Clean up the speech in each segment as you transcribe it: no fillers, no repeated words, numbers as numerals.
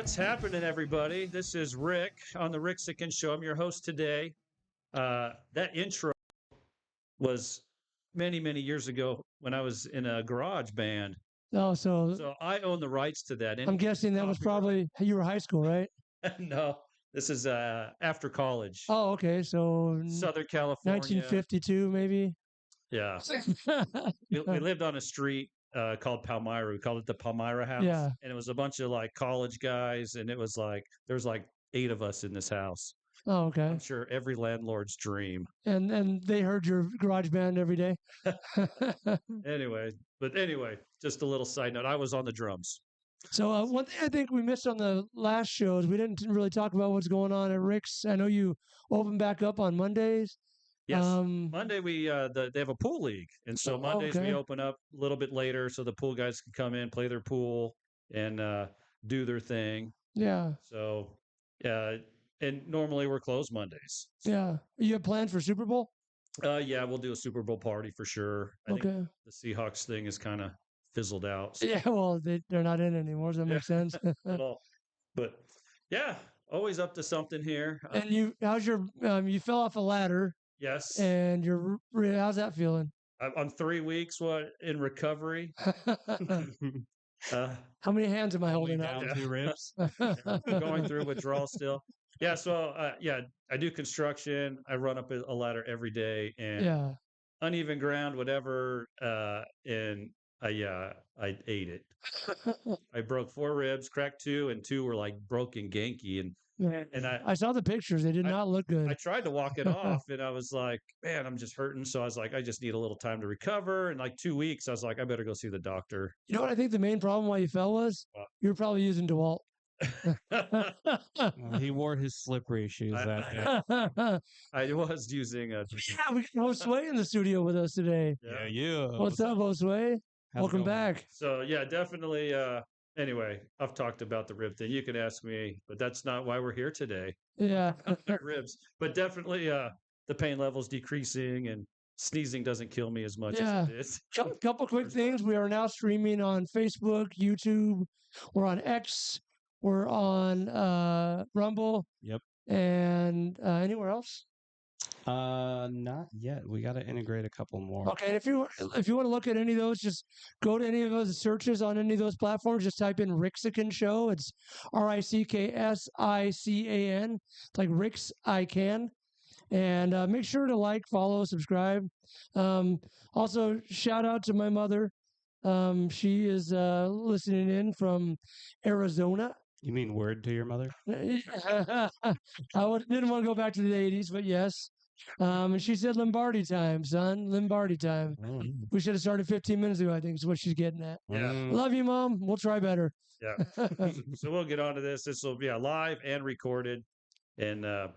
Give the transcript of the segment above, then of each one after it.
What's happening, everybody? This is Rick on the Ricksican Show. I'm your host today. That intro was many, many years ago when I was in a garage band. Oh, so So I own the rights to that. I'm guessing that was probably you were high school, right? No, this is after college. Oh, okay. So Southern California. 1952, maybe. Yeah. We lived on a street called Palmyra. We called it the Palmyra House. Yeah. And it was a bunch of like college guys. And it was like, there's like 8 of us in this house. Oh, okay. I'm sure every landlord's dream. And they heard your garage band every day. Anyway, just a little side note. I was on the drums. So one thing I think we missed on the last show is we didn't really talk about what's going on at Rick's. I know you open back up on Mondays. Yes, Monday we they have a pool league, and so Mondays we open up a little bit later so the pool guys can come in, play their pool, and do their thing. Yeah. So, and normally we're closed Mondays. Yeah. You have plans for Super Bowl? Yeah, we'll do a Super Bowl party for sure. I think the Seahawks thing is kind of fizzled out. So. Yeah, well, they're not in anymore. Does that make sense? At all. But yeah, always up to something here. And how's your? You fell off a ladder. Yes. And how's that feeling? I'm 3 weeks in recovery. How many hands am I holding up? 2 ribs. Going through withdrawal still. Yeah. So I do construction. I run up a ladder every day, and uneven ground, whatever. And I ate it. I broke 4 ribs, cracked 2, and 2 were like broken ganky. And I saw the pictures. They did not look good. I tried to walk it off, and I was like, man, I'm just hurting. So I was like, I just need a little time to recover. And like 2 weeks, I was like, I better go see the doctor. You know what I think the main problem why you fell was? You were probably using DeWalt. He wore his slippery shoes that day. I was using we got Josue in the studio with us today. Yeah. What's up, Josue? Welcome back. So yeah, definitely. Anyway, I've talked about the rib thing. You can ask me, but that's not why we're here today. Yeah. Ribs. But definitely the pain level's decreasing and sneezing doesn't kill me as much as it is. Couple quick things. We are now streaming on Facebook, YouTube. We're on X. We're on Rumble. Yep. And anywhere else? Not yet. We got to integrate a couple more. Okay, and if you want to look at any of those, just go to any of those searches on any of those platforms. Just type in Ricksican Show. It's Ricksican. It's like Ricks I Can. And make sure to like, follow, subscribe. Also, shout out to my mother. She is listening in from Arizona. You mean word to your mother? I didn't want to go back to the 80s, but yes. And she said Lombardi time, son. Lombardi time. We should have started 15 minutes ago, I think is what she's getting at. Yeah. Love you, Mom. We'll try better. Yeah. So we'll get on to this. This will be live and recorded. And I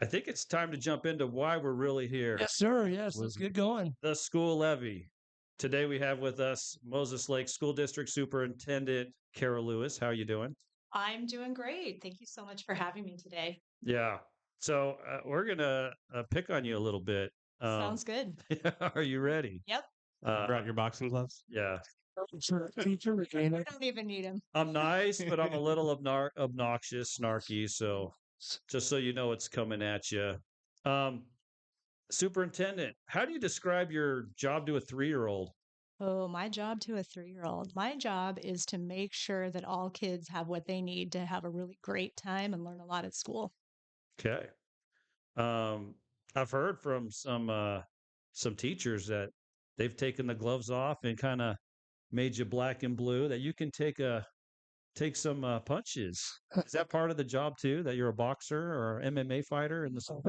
think it's time to jump into why we're really here. Yes, sir. Yes, let's get going. The school levy. Today we have with us Moses Lake School District Superintendent Carol Lewis. How are you doing? I'm doing great. Thank you so much for having me today. Yeah. So we're going to pick on you a little bit. Sounds good. Are you ready? Yep. Brought your boxing gloves? Yeah. I don't even need them. I'm nice, but I'm a little obnoxious, snarky. So just so you know what's coming at you. Superintendent, how do you describe your job to a 3-year-old? Oh, my job to a 3-year-old. My job is to make sure that all kids have what they need to have a really great time and learn a lot at school. Okay. I've heard from some teachers that they've taken the gloves off and kind of made you black and blue, that you can take some punches. Is that part of the job too, that you're a boxer or MMA fighter in the school?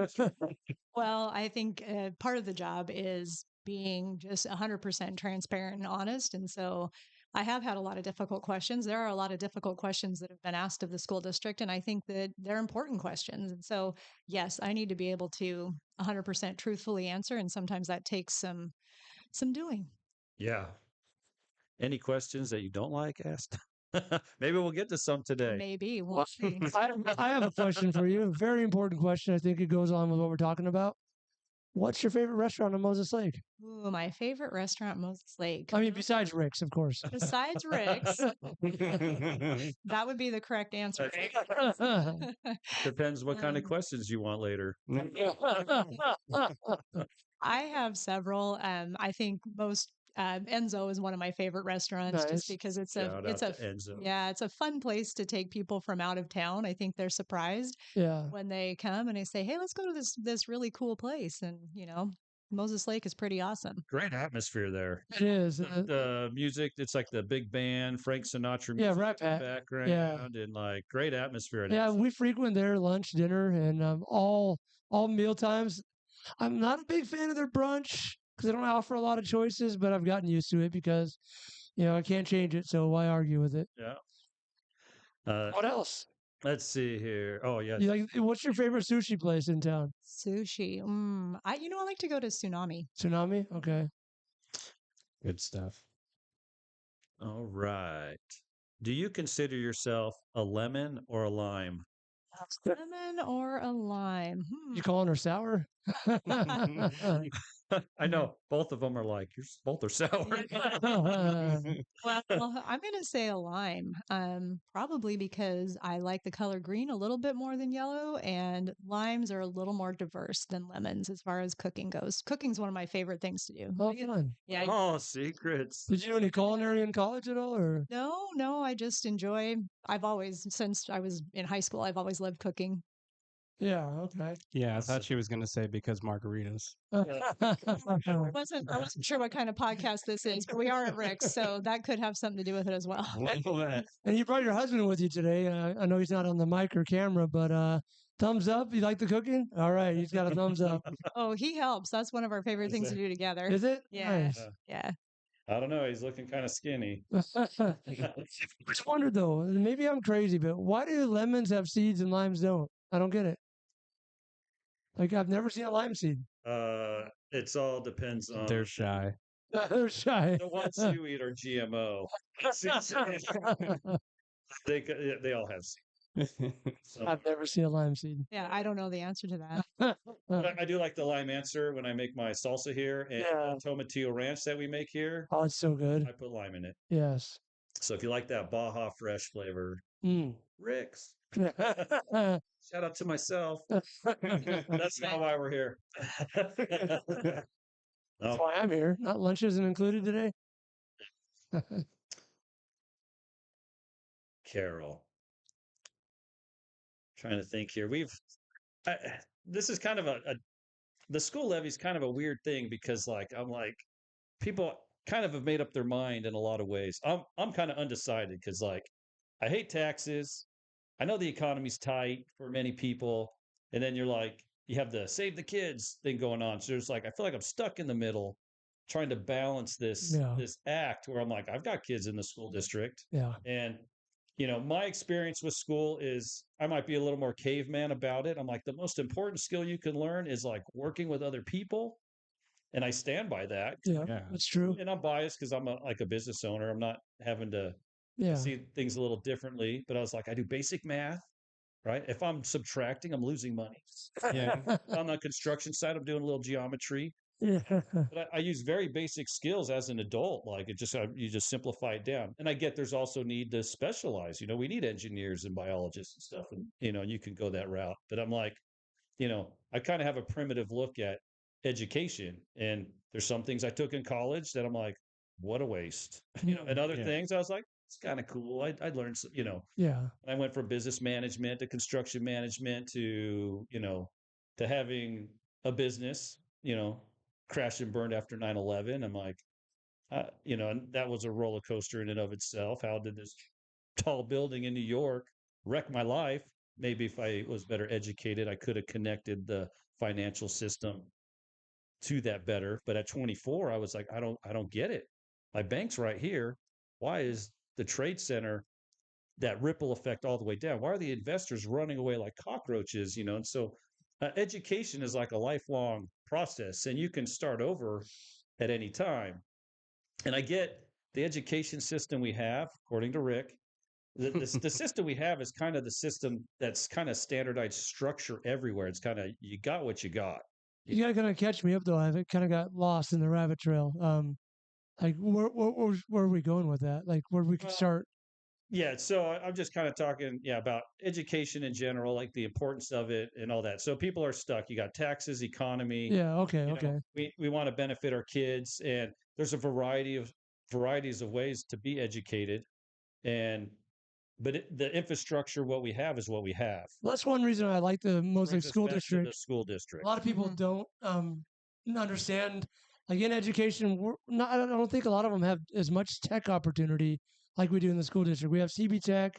Well, I think part of the job is being just 100% transparent and honest. And so I have had a lot of difficult questions. There are a lot of difficult questions that have been asked of the school district, and I think that they're important questions. And so, yes, I need to be able to 100% truthfully answer, and sometimes that takes some doing. Yeah. Any questions that you don't like asked? Maybe we'll get to some today. Maybe. We'll see. I have a question for you. A very important question. I think it goes on with what we're talking about. What's your favorite restaurant on Moses Lake? Ooh, my favorite restaurant, Moses Lake. I mean, besides Rick's, of course. Besides Rick's, that would be the correct answer. Depends what kind of Um, questions you want later. I have several. I think most Enzo is one of my favorite restaurants just Nice. because Shout out to Enzo. yeah, it's a fun place to take people from out of town. I think they're surprised Yeah. when they come and they say, "Hey, let's go to this really cool place." And Moses Lake is pretty awesome. Great atmosphere there. It is. The music, it's like the big band, Frank Sinatra music Yeah, in Rat the Pack. background, Yeah. and like great atmosphere. Yeah, we frequent their lunch, dinner, and all meal times. I'm not a big fan of their brunch because they don't offer a lot of choices, but I've gotten used to it because, I can't change it. So why argue with it? Yeah. What else? Let's see here. Oh, yeah. What's your favorite sushi place in town? Sushi. I like to go to Tsunami. Tsunami? Okay. Good stuff. All right. Do you consider yourself a lemon or a lime? Lemon or a lime? You calling her sour? I know both of them are like both are sour. Well, I'm going to say a lime. Probably because I like the color green a little bit more than yellow, and limes are a little more diverse than lemons as far as cooking goes. Cooking's one of my favorite things to do. Oh, fun. Yeah. Oh, secrets. Did you do any culinary in college at all, or? No, I just enjoy. Since I was in high school, I've always loved cooking. Yeah. Okay. Yeah, I thought she was going to say because margaritas. I wasn't sure what kind of podcast this is, but we are at Rick's, so that could have something to do with it as well. And you brought your husband with you today. I know he's not on the mic or camera, but thumbs up. You like the cooking? All right, he's got a thumbs up. Oh, he helps. That's one of our favorite things to do together. Is it? Yeah. Nice. Yeah. I don't know. He's looking kind of skinny. I just wondered though, maybe I'm crazy, but why do lemons have seeds and limes don't? I don't get it. Like I've never seen a lime seed. It's all depends on. They're shy. They're shy. The ones you eat are GMO. They all have seeds. So, I've never seen a lime seed. Yeah, I don't know the answer to that. but I do like the lime answer when I make my salsa here and tomatillo ranch that we make here. Oh, it's so good. I put lime in it. Yes. So if you like that Baja Fresh flavor, Rick's. Shout out to myself. That's not why we're here. That's why I'm here. Not lunch isn't included today. Carol. Trying to think here. This is kind of the school levy is kind of a weird thing because I'm like people kind of have made up their mind in a lot of ways. I'm kind of undecided because I hate taxes. I know the economy's tight for many people, and then you have the save the kids thing going on. So there's I feel like I'm stuck in the middle, trying to balance this act where I'm like I've got kids in the school district, and my experience with school is I might be a little more caveman about it. I'm like the most important skill you can learn is working with other people. And I stand by that. Yeah, that's true. And I'm biased because I'm a business owner. I'm not having to see things a little differently. But I was like, I do basic math, right? If I'm subtracting, I'm losing money. Yeah. On the construction side, I'm doing a little geometry. Yeah. But I use very basic skills as an adult. You just simplify it down. And I get there's also need to specialize. We need engineers and biologists and stuff. And, you can go that route. But I'm like, I kind of have a primitive look at education, and there's some things I took in college that I'm like, what a waste, and other things I was like, it's kind of cool. I learned some, I went from business management to construction management to to having a business, crashed and burned after 9/11. I'm like, and that was a roller coaster in and of itself. How did this tall building in New York wreck my life? Maybe if I was better educated, I could have connected the financial system to that better. But at 24, I was like, I don't get it. My bank's right here. Why is the trade center that ripple effect all the way down? Why are the investors running away like cockroaches? And so education is like a lifelong process, and you can start over at any time. And I get the education system we have, according to Rick, the system we have is kind of the system that's kind of standardized structure everywhere. It's kind of, you got what you got. You gotta kind of catch me up though. I kind of got lost in the rabbit trail. Like where are we going with that? Like where we could Well, start? yeah, so I'm just kind of talking, yeah, about education in general, like the importance of it and all that. So people are stuck. You got taxes, economy, Yeah. Okay. you know, Okay. we want to benefit our kids, and there's a varieties of ways to be educated, and but the infrastructure, what we have is what we have. Well, that's one reason I like the Mosaic Brings us School back to the District. school A district. lot of people Mhm. don't understand. Like in education, we're not, I don't think a lot of them have as much tech opportunity like we do in the school district. We have CB Tech,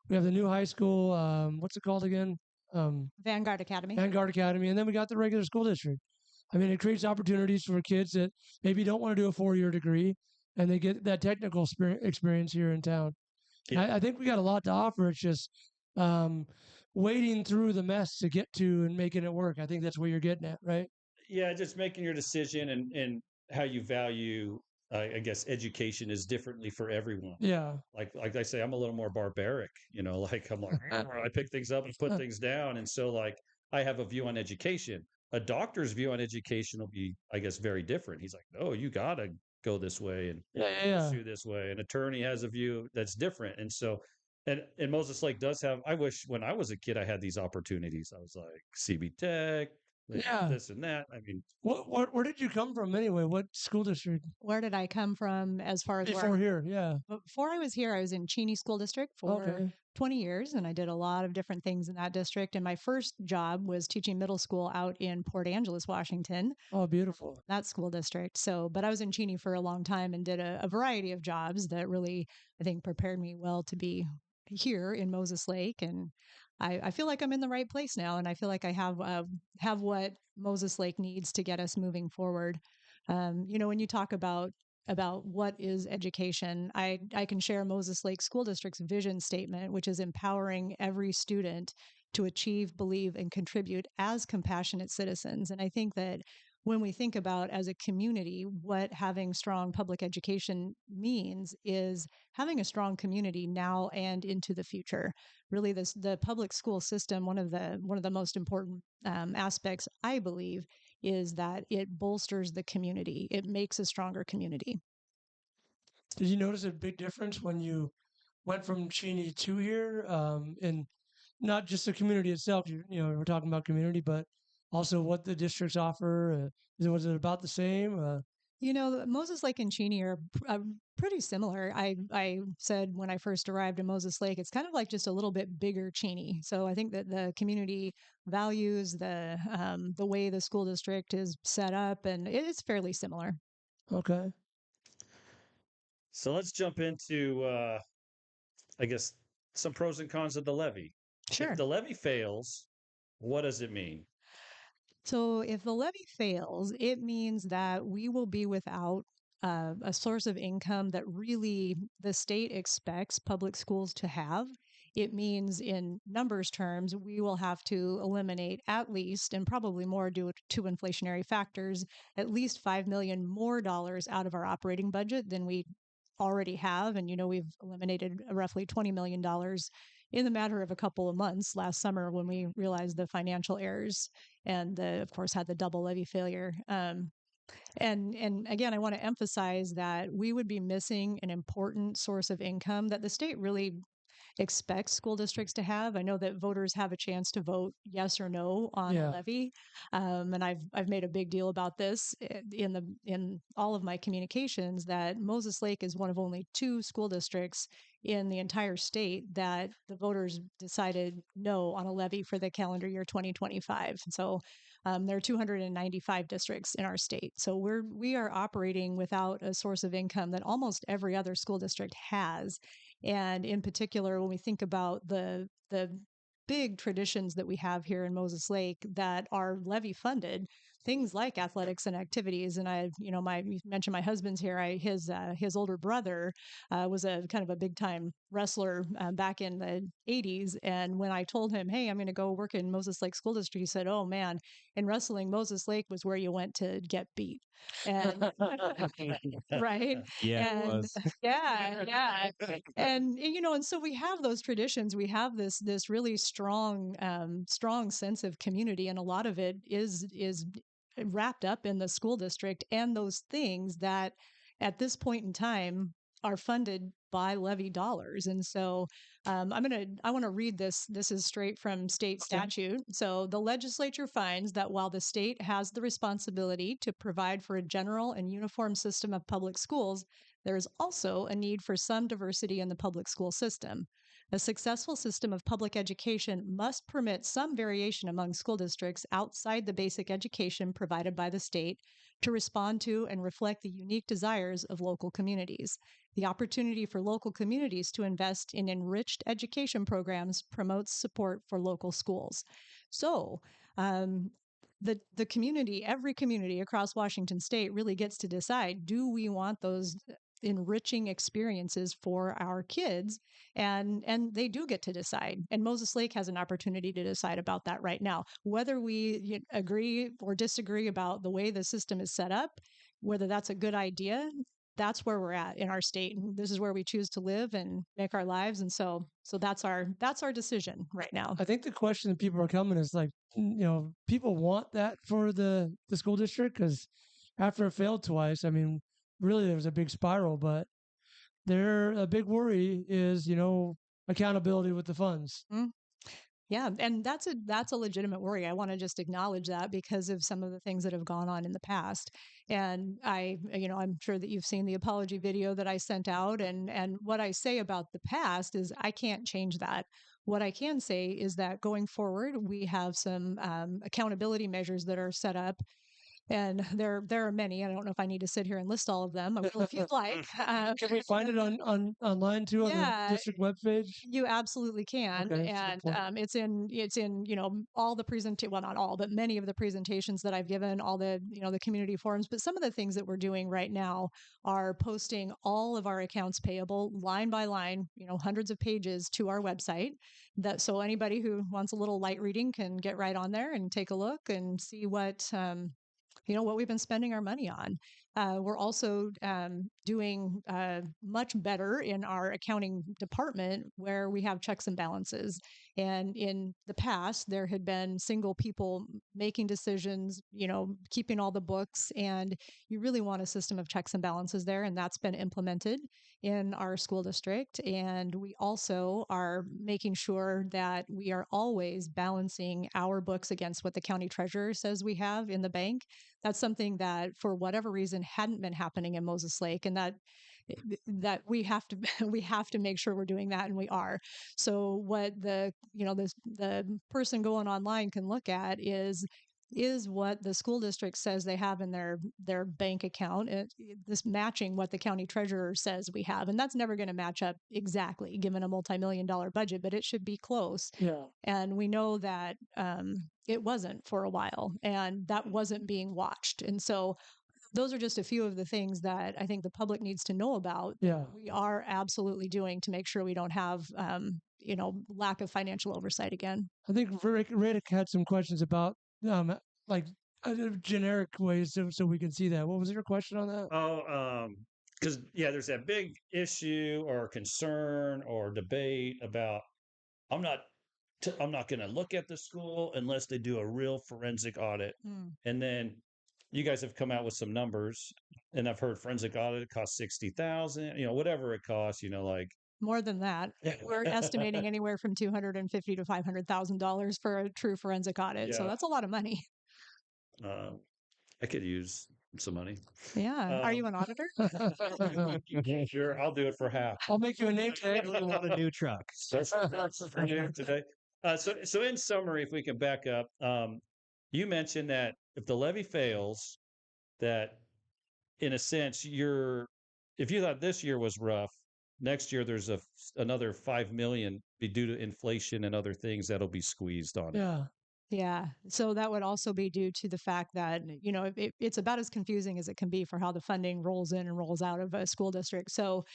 we have the new high school. What's it called again? Um, Vanguard Academy. Vanguard Academy, and then we got the regular school district. I mean, it creates opportunities for kids that maybe don't want to do a 4-year degree, and they get that technical experience here in town. And Yeah, I think we got a lot to offer. It's just um, wading through the mess to get to and making it work. I think that's what you're getting at, right? yeah, just making your decision, and how you value, I guess, education is differently for everyone. Yeah. Like I say, I'm a little more barbaric, like I'm like, I pick things up and put things down. And so like I have a view on education. A doctor's view on education will be, I guess, very different. He's like, no, you gotta go this way and Yeah, yeah, yeah. pursue this way. An attorney has a view that's different. And so and Moses Lake does have, I wish when I was a kid I had these opportunities. I was like CB Tech, Yeah. this and that. I mean, Where did you come from anyway? What school district? Where did I come from as far as Before here, yeah. before I was here, I was in Cheney School District for Okay. 20 years, and I did a lot of different things in that district. And my first job was teaching middle school out in Port Angeles, Washington, Oh, beautiful. that school district. So, but I was in Cheney for a long time and did a variety of jobs that really, I think, prepared me well to be here in Moses Lake. And I feel like I'm in the right place now, and I feel like I have what Moses Lake needs to get us moving forward. When you talk about what is education, I can share Moses Lake School District's vision statement, which is empowering every student to achieve, believe, and contribute as compassionate citizens. And I think that when we think about as a community what having strong public education means is having a strong community now and into the future. Really, the public school system, one of the most important aspects, I believe, is that it bolsters the community. It makes a stronger community. Did you notice a big difference when you went from Cheney to here? And not just the community itself, we're talking about community, but also what the districts offer. Was it about the same? Moses Lake and Cheney are pretty similar. I said when I first arrived in Moses Lake, it's kind of like just a little bit bigger Cheney. So I think that the community values the way the school district is set up, and it is fairly similar. Okay. so let's jump into I guess some pros and cons of the levy. If Sure. the levy fails, what does it mean? So if the levy fails, it means that we will be without a source of income that really the state expects public schools to have. It means, in numbers terms, we will have to eliminate at least, and probably more due to inflationary factors, at least $5 million more dollars out of our operating budget than we already have. And, we've eliminated roughly $20 million in the matter of a couple of months last summer when we realized the financial errors and, of course, had the double levy failure. And again, I want to emphasize that we would be missing an important source of income that the state really expects school districts to have. I know that voters have a chance to vote yes or no on a Yeah. levy, and I've made a big deal about this in all of my communications, that Moses Lake is one of only 2 school districts in the entire state that the voters decided no on a levy for the calendar year 2025. So there are 295 districts in our state. So we are operating without a source of income that almost every other school district has. And in particular, when we think about the big traditions that we have here in Moses Lake that are levy funded, things like athletics and activities. And you mentioned my husband's here. His older brother was a kind of a big time wrestler back in the 80s. And when I told him, hey, I'm going to go work in Moses Lake School District, he said, oh man, in wrestling, Moses Lake was where you went to get beat. And right. Yeah, it And was. yeah. And so we have those traditions. We have this really strong sense of community, and a lot of it is wrapped up in the school district and those things that at this point in time are funded by levy dollars. And so I want to read this. This is straight from state statute. So the legislature finds that while the state has the responsibility to provide for a general and uniform system of public schools, there is also a need for some diversity in the public school system. A successful system of public education must permit some variation among school districts outside the basic education provided by the state to respond to and reflect the unique desires of local communities. The opportunity for local communities to invest in enriched education programs promotes support for local schools. So, the community, every community across Washington state really gets to decide, do we want those enriching experiences for our kids? And they do get to decide. And Moses Lake has an opportunity to decide about that right now. Whether we agree or disagree about the way the system is set up, whether that's a good idea, that's where we're at in our state. And this is where we choose to live and make our lives. And so that's our decision right now. I think the question that people are coming is like, people want that for the school district, because after it failed twice, I mean, really there was a big spiral, but a big worry is, accountability with the funds. Mm-hmm. Yeah, and that's a legitimate worry. I want to just acknowledge that because of some of the things that have gone on in the past. And I'm sure that you've seen the apology video that I sent out, and what I say about the past is I can't change that. What I can say is that going forward, we have some accountability measures that are set up. And there are many. I don't know if I need to sit here and list all of them. I will if you'd like. Can we find it on online too, on the district webpage? You absolutely can. Okay, and it's in all the well, not all, but many of the presentations that I've given, all the the community forums. But some of the things that we're doing right now are posting all of our accounts payable line by line, hundreds of pages to our website. So anybody who wants a little light reading can get right on there and take a look and see what what we've been spending our money on. We're also doing much better in our accounting department, where we have checks and balances. And in the past, there had been single people making decisions, keeping all the books, and you really want a system of checks and balances there. And that's been implemented in our school district. And we also are making sure that we are always balancing our books against what the county treasurer says we have in the bank. That's something that, for whatever reason, hadn't been happening in Moses Lake, and that we have to make sure we're doing that, and we are. So what the person going online can look at is what the school district says they have in their bank account, this matching what the county treasurer says we have. And that's never going to match up exactly given a multi-million-dollar budget, but it should be close. Yeah. And we know that it wasn't for a while, and that wasn't being watched. And so those are just a few of the things that I think the public needs to know about. Yeah. We are absolutely doing to make sure we don't have lack of financial oversight again. I think Rick had some questions about like generic ways so we can see that. What was your question on that? Oh, because there's that big issue or concern or debate about I'm not going to look at the school unless they do a real forensic audit. And then you guys have come out with some numbers, and I've heard forensic audit costs $60,000, whatever it costs, like more than that. We're estimating anywhere from $250,000 to $500,000 for a true forensic audit. So that's a lot of money. I could use some money. Yeah. Are you an auditor? Sure, I'll do it for half. I'll make you a name tag. I want a new truck. That's for new today. So in summary, if we can back up, you mentioned that if the levy fails, that in a sense if you thought this year was rough, next year there's another 5 million be due to inflation and other things that'll be squeezed on it. Yeah. Yeah. So that would also be due to the fact that, it's about as confusing as it can be for how the funding rolls in and rolls out of a school district. So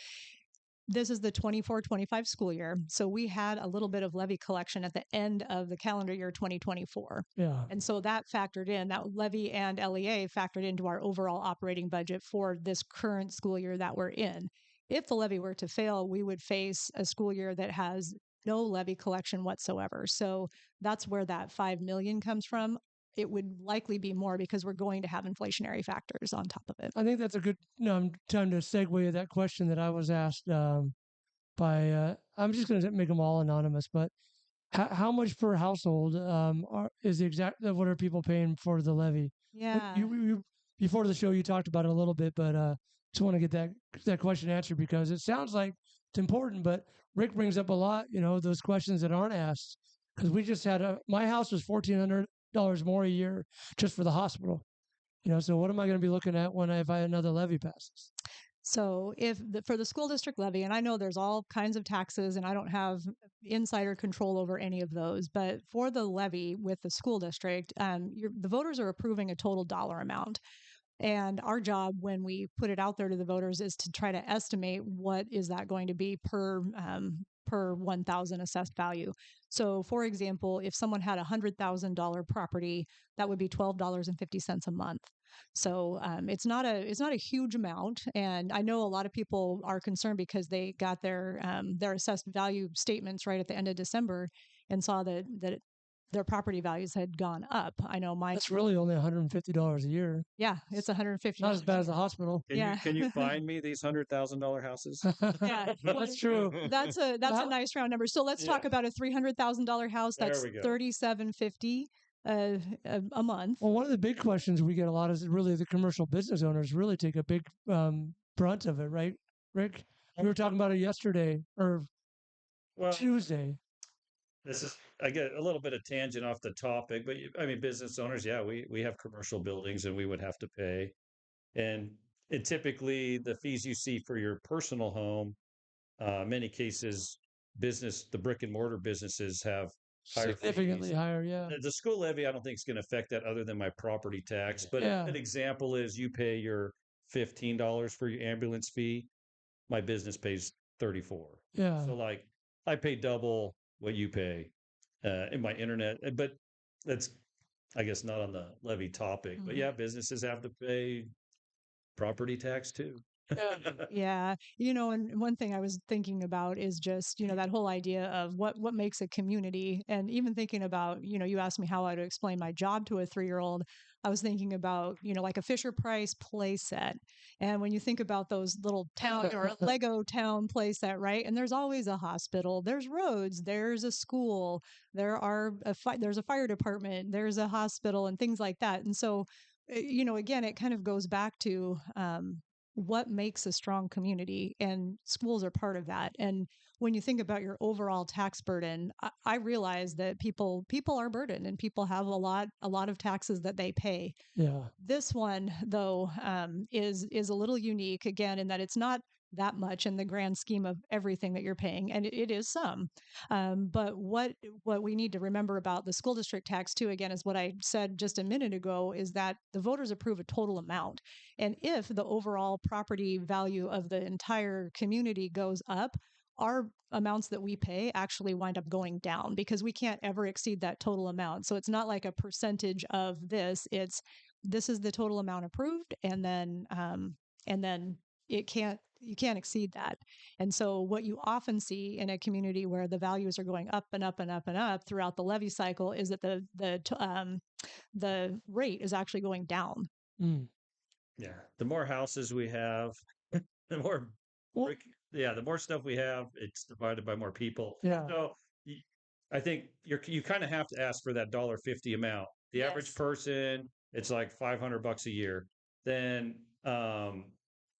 this is the 24-25 school year. So we had a little bit of levy collection at the end of the calendar year 2024. Yeah. And so that factored in, that levy and LEA factored into our overall operating budget for this current school year that we're in. If the levy were to fail, we would face a school year that has no levy collection whatsoever. So that's where that 5 million comes from. it would likely be more because we're going to have inflationary factors on top of it. I think that's a good time to segue that question that I was asked by. I'm just going to make them all anonymous, but how much per household is the exact? What are people paying for the levy? Yeah. Before the show, you talked about it a little bit, but just want to get that question answered because it sounds like it's important. But Rick brings up a lot, those questions that aren't asked. Because we just had my house was $1,400 more a year just for the hospital. So what am I going to be looking at if another levy passes? So for the school district levy, and I know there's all kinds of taxes and I don't have insider control over any of those, but for the levy with the school district, the voters are approving a total dollar amount. And our job when we put it out there to the voters is to try to estimate what is that going to be per 1,000 assessed value. So for example, if someone had a $100,000 property, that would be $12.50 a month. So it's not a huge amount, and I know a lot of people are concerned because they got their assessed value statements right at the end of December and saw that their property values had gone up. I know That's really only $150 a year. Yeah, it's $150. Not as bad as the hospital. Can you find me these $100,000 houses? Yeah, that's true. That's a nice round number. So let's talk about a $300,000 house. That's $3,750 a month. Well, one of the big questions we get a lot is really the commercial business owners really take a big brunt of it, right, Rick? We were talking about it yesterday or Tuesday. I get a little bit of tangent off the topic, but business owners, we have commercial buildings and we would have to pay. And typically the fees you see for your personal home, many cases, the brick and mortar businesses have higher significantly fees. Higher, yeah. The school levy, I don't think is going to affect that other than my property tax. But an example is you pay your $15 for your ambulance fee. My business pays $34. Yeah. So I pay double what you pay in my internet, but that's, I guess, not on the levy topic. But businesses have to pay property tax too. Yeah. And one thing I was thinking about is just, that whole idea of what makes a community. And even thinking about, you asked me how I would explain my job to a 3-year-old. I was thinking about, like a Fisher Price play set. And when you think about those little town or a Lego town play set, right? And there's always a hospital, there's roads, there's a school, there's a fire department, there's a hospital and things like that. And so, again, it kind of goes back to, what makes a strong community, and schools are part of that. And when you think about your overall tax burden, I realize that people are burdened and people have a lot of taxes that they pay. Yeah. This one though is a little unique again in that it's not that much in the grand scheme of everything that you're paying, and it is some. But what we need to remember about the school district tax too, again, is what I said just a minute ago, is that the voters approve a total amount. And if the overall property value of the entire community goes up, our amounts that we pay actually wind up going down because we can't ever exceed that total amount. So it's not like a percentage of this, this is the total amount approved, and then you can't exceed that. And so what you often see in a community where the values are going up and up and up and up throughout the levy cycle is that the rate is actually going down. Yeah. The more houses we have, the more the more stuff we have, it's divided by more people. Yeah. So I think you kind of have to ask for that $1.50 amount. The average person, it's like $500 a year. Then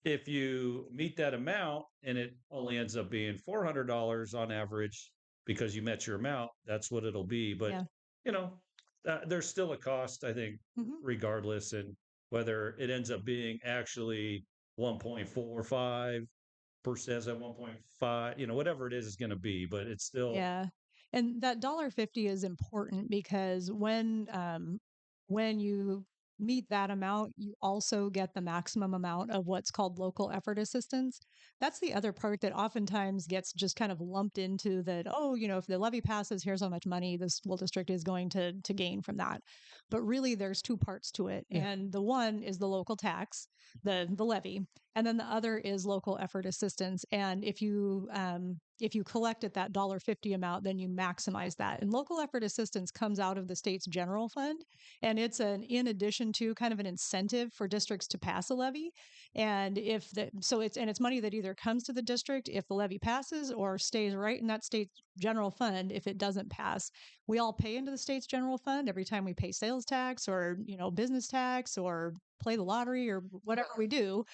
if you meet that amount and it only ends up being $400 on average because you met your amount, that's what it'll be. But there's still a cost, I think, regardless, and whether it ends up being actually 1.45% at 1.5, whatever it is going to be, but it's still. Yeah. And that $1.50 is important because when you meet that amount, you also get the maximum amount of what's called local effort assistance. That's the other part that oftentimes gets just kind of lumped into that, if the levy passes, here's how much money the school district is going to gain from that. But really, there's two parts to it. Yeah. And the one is the local tax, the levy, and then the other is local effort assistance. And if you if you collect at that $1.50 amount, then you maximize that. And local effort assistance comes out of the state's general fund, and it's in addition to kind of an incentive for districts to pass a levy. And it's money that either comes to the district if the levy passes, or stays right in that state's general fund if it doesn't pass. We all pay into the state's general fund every time we pay sales tax, or business tax, or play the lottery, or whatever we do.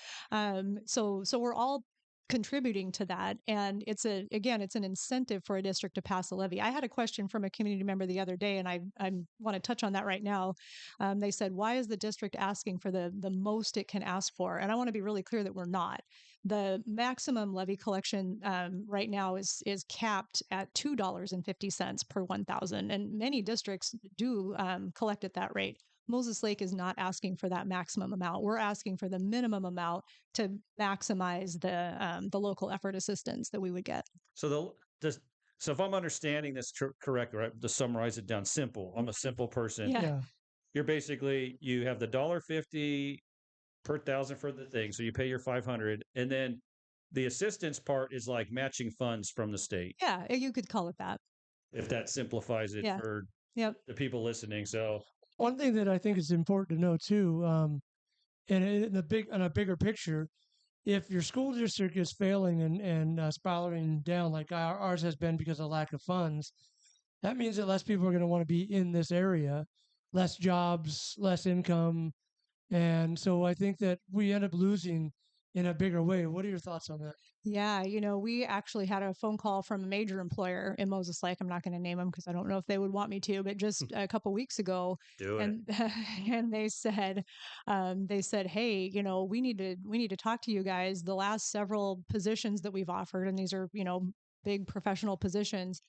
So we're all contributing to that, and it's an incentive for a district to pass a levy. I had a question from a community member the other day, and I want to touch on that right now. They said, why is the district asking for the most it can ask for? And I want to be really clear that we're not. The maximum levy collection right now is capped at $2.50 per 1,000, and many districts do collect at that rate. Moses Lake is not asking for that maximum amount. We're asking for the minimum amount to maximize the local effort assistance that we would get. So so if I'm understanding this correctly, right, to summarize it down simple, I'm a simple person. Yeah. You're basically, you have the $1.50 per 1,000 for the thing, so you pay your 500, and then the assistance part is like matching funds from the state. Yeah, you could call it that. If that simplifies it for the people listening. So one thing that I think is important to know too, in a bigger picture, if your school district is failing and spiraling down like ours has been because of lack of funds, that means that less people are going to want to be in this area, less jobs, less income, and so I think that we end up losing in a bigger way. What are your thoughts on that? Yeah, we actually had a phone call from a major employer in Moses Lake. I'm not going to name them because I don't know if they would want me to, but just a couple weeks ago, and they said, hey, we need to talk to you guys. The last several positions that we've offered, and these are big professional positions,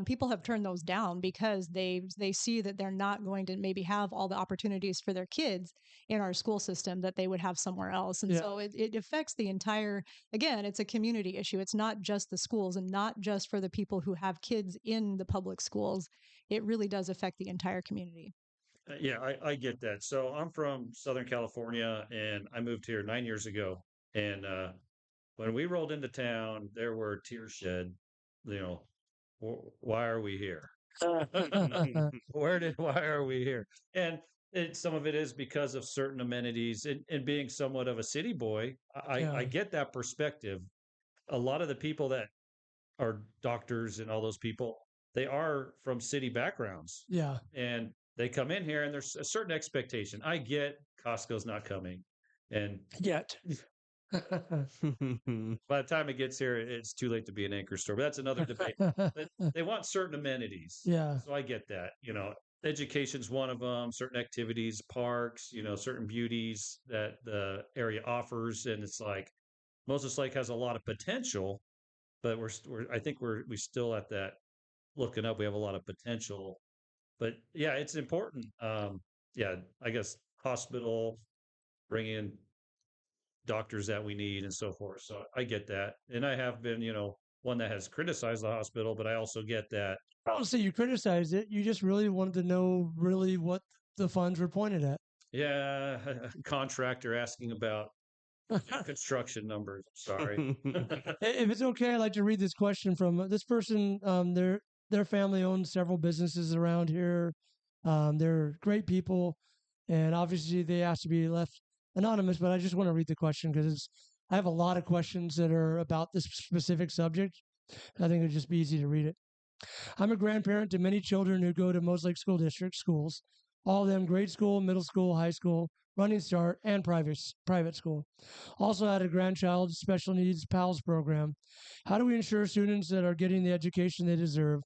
people have turned those down because they see that they're not going to maybe have all the opportunities for their kids in our school system that they would have somewhere else. And so it affects the entire, again, it's a community issue. It's not just the schools and not just for the people who have kids in the public schools. It really does affect the entire community. Yeah, I get that. So I'm from Southern California, and I moved here 9 years ago. And when we rolled into town, there were tears shed. Why are we here? Why are we here? And some of it is because of certain amenities, and being somewhat of a city boy, I get that perspective. A lot of the people that are doctors and all those people, they are from city backgrounds. Yeah. And they come in here and there's a certain expectation. I get Costco's not coming. And yet. By the time it gets here, it's too late to be an anchor store. But that's another debate. But they want certain amenities. Yeah. So I get that. Education's one of them, certain activities, parks, certain beauties that the area offers. And it's like Moses Lake has a lot of potential, but I think we still at that looking up. We have a lot of potential, but yeah, it's important. I guess hospital, bring in doctors that we need and so forth. So I get that. And I have been, one that has criticized the hospital, but I also get that. I don't say you criticized it. You just really wanted to know really what the funds were pointed at. Yeah. Contractor asking about construction numbers. Sorry. If it's okay, I'd like to read this question from this person. Their family owns several businesses around here. They're great people, and obviously they asked to be left anonymous, but I just want to read the question because I have a lot of questions that are about this specific subject. I think it'd just be easy to read it. I'm a grandparent to many children who go to Moses Lake School District schools, all of them grade school, middle school, high school, Running Start, and private school. Also had a grandchild special needs PALS program. How do we ensure students that are getting the education they deserve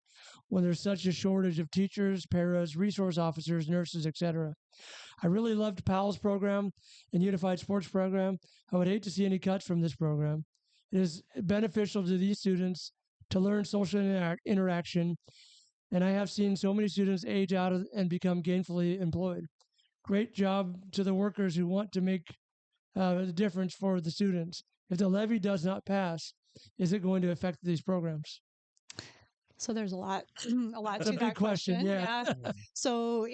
when there's such a shortage of teachers, paras, resource officers, nurses, etc.? I really loved PALS program and Unified Sports program. I would hate to see any cuts from this program. It is beneficial to these students to learn social interaction, and I have seen so many students age out and become gainfully employed. Great job to the workers who want to make the difference for the students. If the levy does not pass, is it going to affect these programs? So there's a lot That's to a big that question. Yeah. So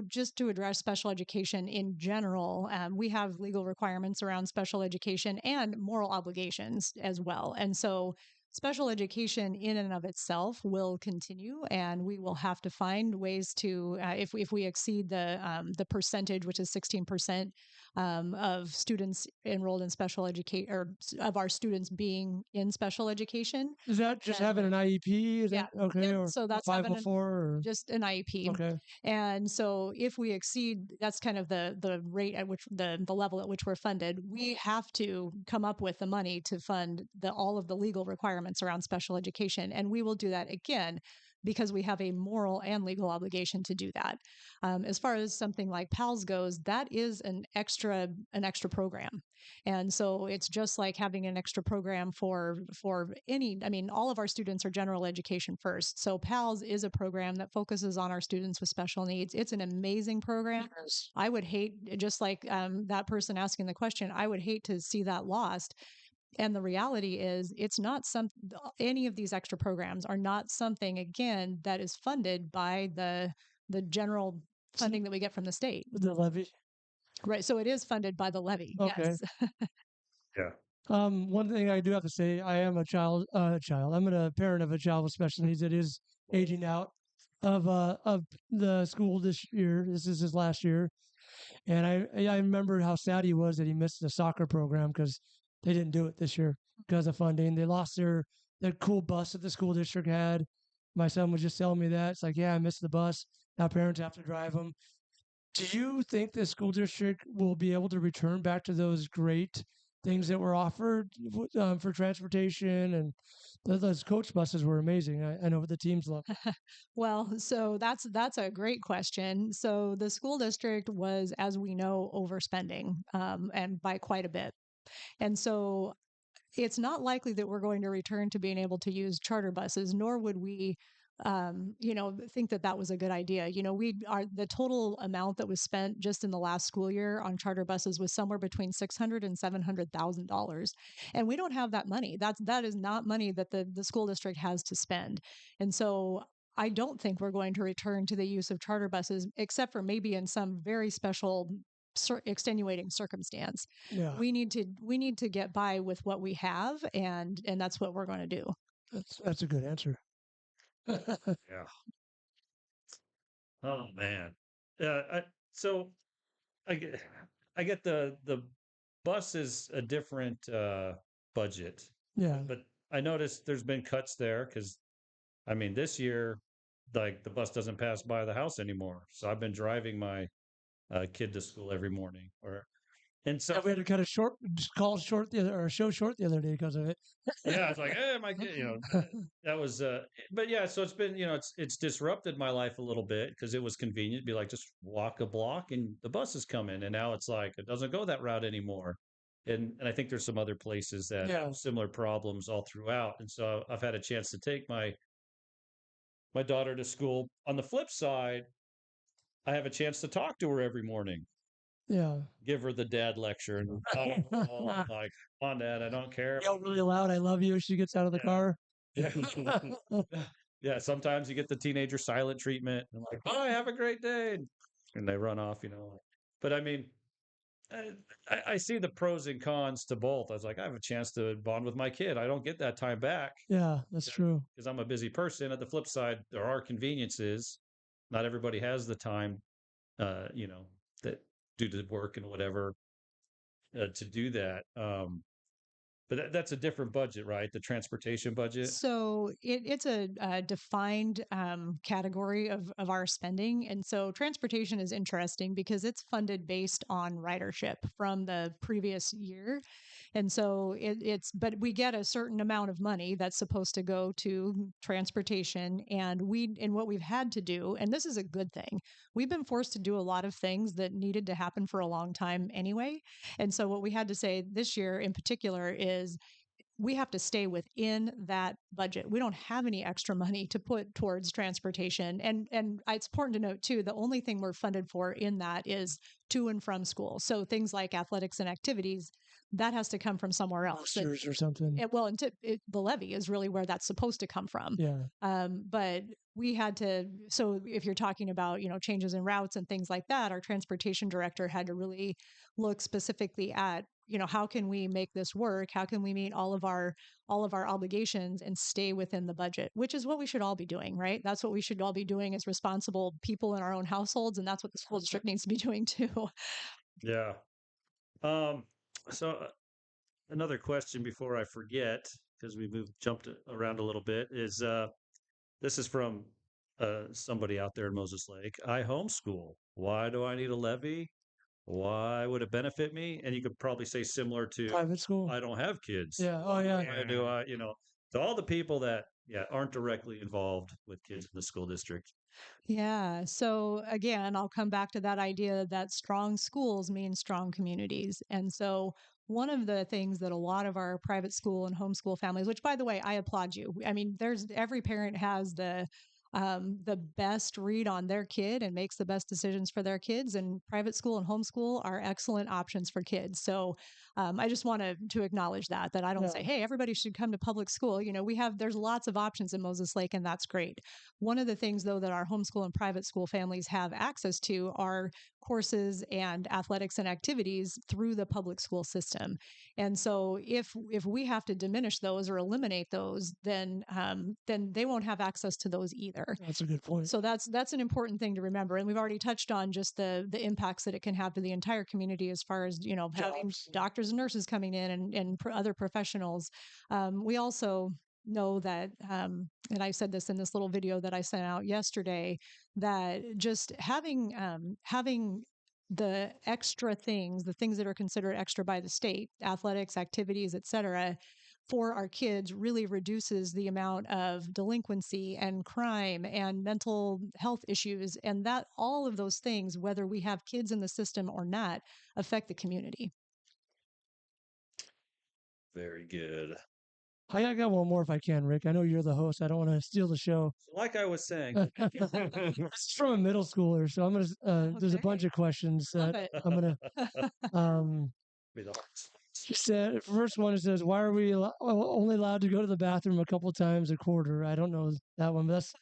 just to address special education in general, we have legal requirements around special education and moral obligations as well. And so special education in and of itself will continue, and we will have to find ways to, if we exceed the percentage, which is 16%, of students enrolled in special education, or of our students being in special education. Is that just having an IEP? Is Yeah. that okay? Yep. Or So that's having 504? Or just an IEP. okay. And so if we exceed, that's kind of the rate at which the level at which we're funded, we have to come up with the money to fund all of the legal requirements around special education. And we will do that again because we have a moral and legal obligation to do that. As far as something like PALS goes, that is an extra program. And so it's just like having an extra program for any, I mean, all of our students are general education first. So PALS is a program that focuses on our students with special needs. It's an amazing program. Yes. I would hate, just like that person asking the question, I would hate to see that lost. And the reality is, it's not any of these extra programs are not something, again, that is funded by the general funding that we get from the state. The levy. Right. So it is funded by the levy. Okay. Yes. Yeah. One thing I do have to say, I am a I'm a parent of a child with special needs that is aging out of the school this year. This is his last year. And I remember how sad he was that he missed the soccer program because they didn't do it this year because of funding. They lost their cool bus that the school district had. My son was just telling me that. It's like, yeah, I missed the bus. Now parents have to drive them. Do you think the school district will be able to return back to those great things that were offered for transportation? And those coach buses were amazing. I know the teams love it. Well, so that's a great question. So the school district was, as we know, overspending, and by quite a bit. And so it's not likely that we're going to return to being able to use charter buses, nor would we, think that was a good idea. The total amount that was spent just in the last school year on charter buses was somewhere between $600,000 and $700,000, and we don't have that money. That is not money that the school district has to spend, and so I don't think we're going to return to the use of charter buses, except for maybe in some very special extenuating circumstance. Yeah, We need to get by with what we have, and that's what we're going to do. that's a good answer. Yeah. Oh man. So I get I get the bus is a different budget, Yeah, but I noticed there's been cuts there because I mean this year like the bus doesn't pass by the house anymore. So I've been driving my kid to school every morning and so yeah, we had to cut a show short the other day because of it. yeah, it's like, hey, my kid, that was but yeah, so it's been, it's disrupted my life a little bit because it was convenient, be like just walk a block and the bus is coming. And now it's like it doesn't go that route anymore. And I think there's some other places that Yeah. have similar problems all throughout. And so I've had a chance to take my daughter to school. On the flip side, I have a chance to talk to her every morning. Yeah. Give her the dad lecture and like, come on, Dad, I don't care. Yell really loud, "I love you," as she gets out of the car. Yeah. Yeah. Sometimes you get the teenager silent treatment and like, bye, have a great day. And they run off, But I mean, I see the pros and cons to both. I was like, I have a chance to bond with my kid. I don't get that time back Yeah, that's true. because I'm a busy person. At the flip side, there are conveniences. Not everybody has the time, that due to work and whatever, to do that. But that's a different budget, right? The transportation budget. So it's a defined category of our spending. And so transportation is interesting because it's funded based on ridership from the previous year. And so but we get a certain amount of money that's supposed to go to transportation. And what we've had to do, and this is a good thing, we've been forced to do a lot of things that needed to happen for a long time anyway. And so what we had to say this year in particular is, we have to stay within that budget. We don't have any extra money to put towards transportation. And it's important to note too, the only thing we're funded for in that is to and from school. So things like athletics and activities, that has to come from somewhere else. Boosters or something. The levy is really where that's supposed to come from. Yeah. But we had to, so if you're talking about, changes in routes and things like that, our transportation director had to really look specifically at, how can we make this work? How can we meet all of our obligations and stay within the budget, which is what we should all be doing, right? That's what we should all be doing as responsible people in our own households, and that's what the school district needs to be doing too. Yeah. So another question before I forget, because we jumped around a little bit, is this is from somebody out there in Moses Lake. I homeschool. Why do I need a levy? Why would it benefit me? And you could probably say similar to private school. I don't have kids. Yeah. Oh yeah. Why do I, to all the people that aren't directly involved with kids in the school district. Yeah. So again, I'll come back to that idea that strong schools mean strong communities. And so one of the things that a lot of our private school and homeschool families, which by the way, I applaud you. I mean, every parent has the best read on their kid and makes the best decisions for their kids. And private school and homeschool are excellent options for kids. So I just want to acknowledge that I don't say, hey, everybody should come to public school. There's lots of options in Moses Lake, and that's great. One of the things, though, that our homeschool and private school families have access to are courses and athletics and activities through the public school system. And so if we have to diminish those or eliminate those, then they won't have access to those either. That's a good point. So that's an important thing to remember. And we've already touched on just the impacts that it can have to the entire community as far as, having doctors and nurses coming in and other professionals. We also know that, and I said this in this little video that I sent out yesterday, that just having the extra things, the things that are considered extra by the state, athletics, activities, et cetera, for our kids really reduces the amount of delinquency and crime and mental health issues. And that all of those things, whether we have kids in the system or not, affect the community. Very good. I got one more if I can, Rick. I know you're the host. I don't want to steal the show. Like I was saying, It's from a middle schooler, so I'm gonna. There's a bunch of questions that I'm gonna. She said, first one, it says, why are we only allowed to go to the bathroom a couple times a quarter? I don't know that one, but that's,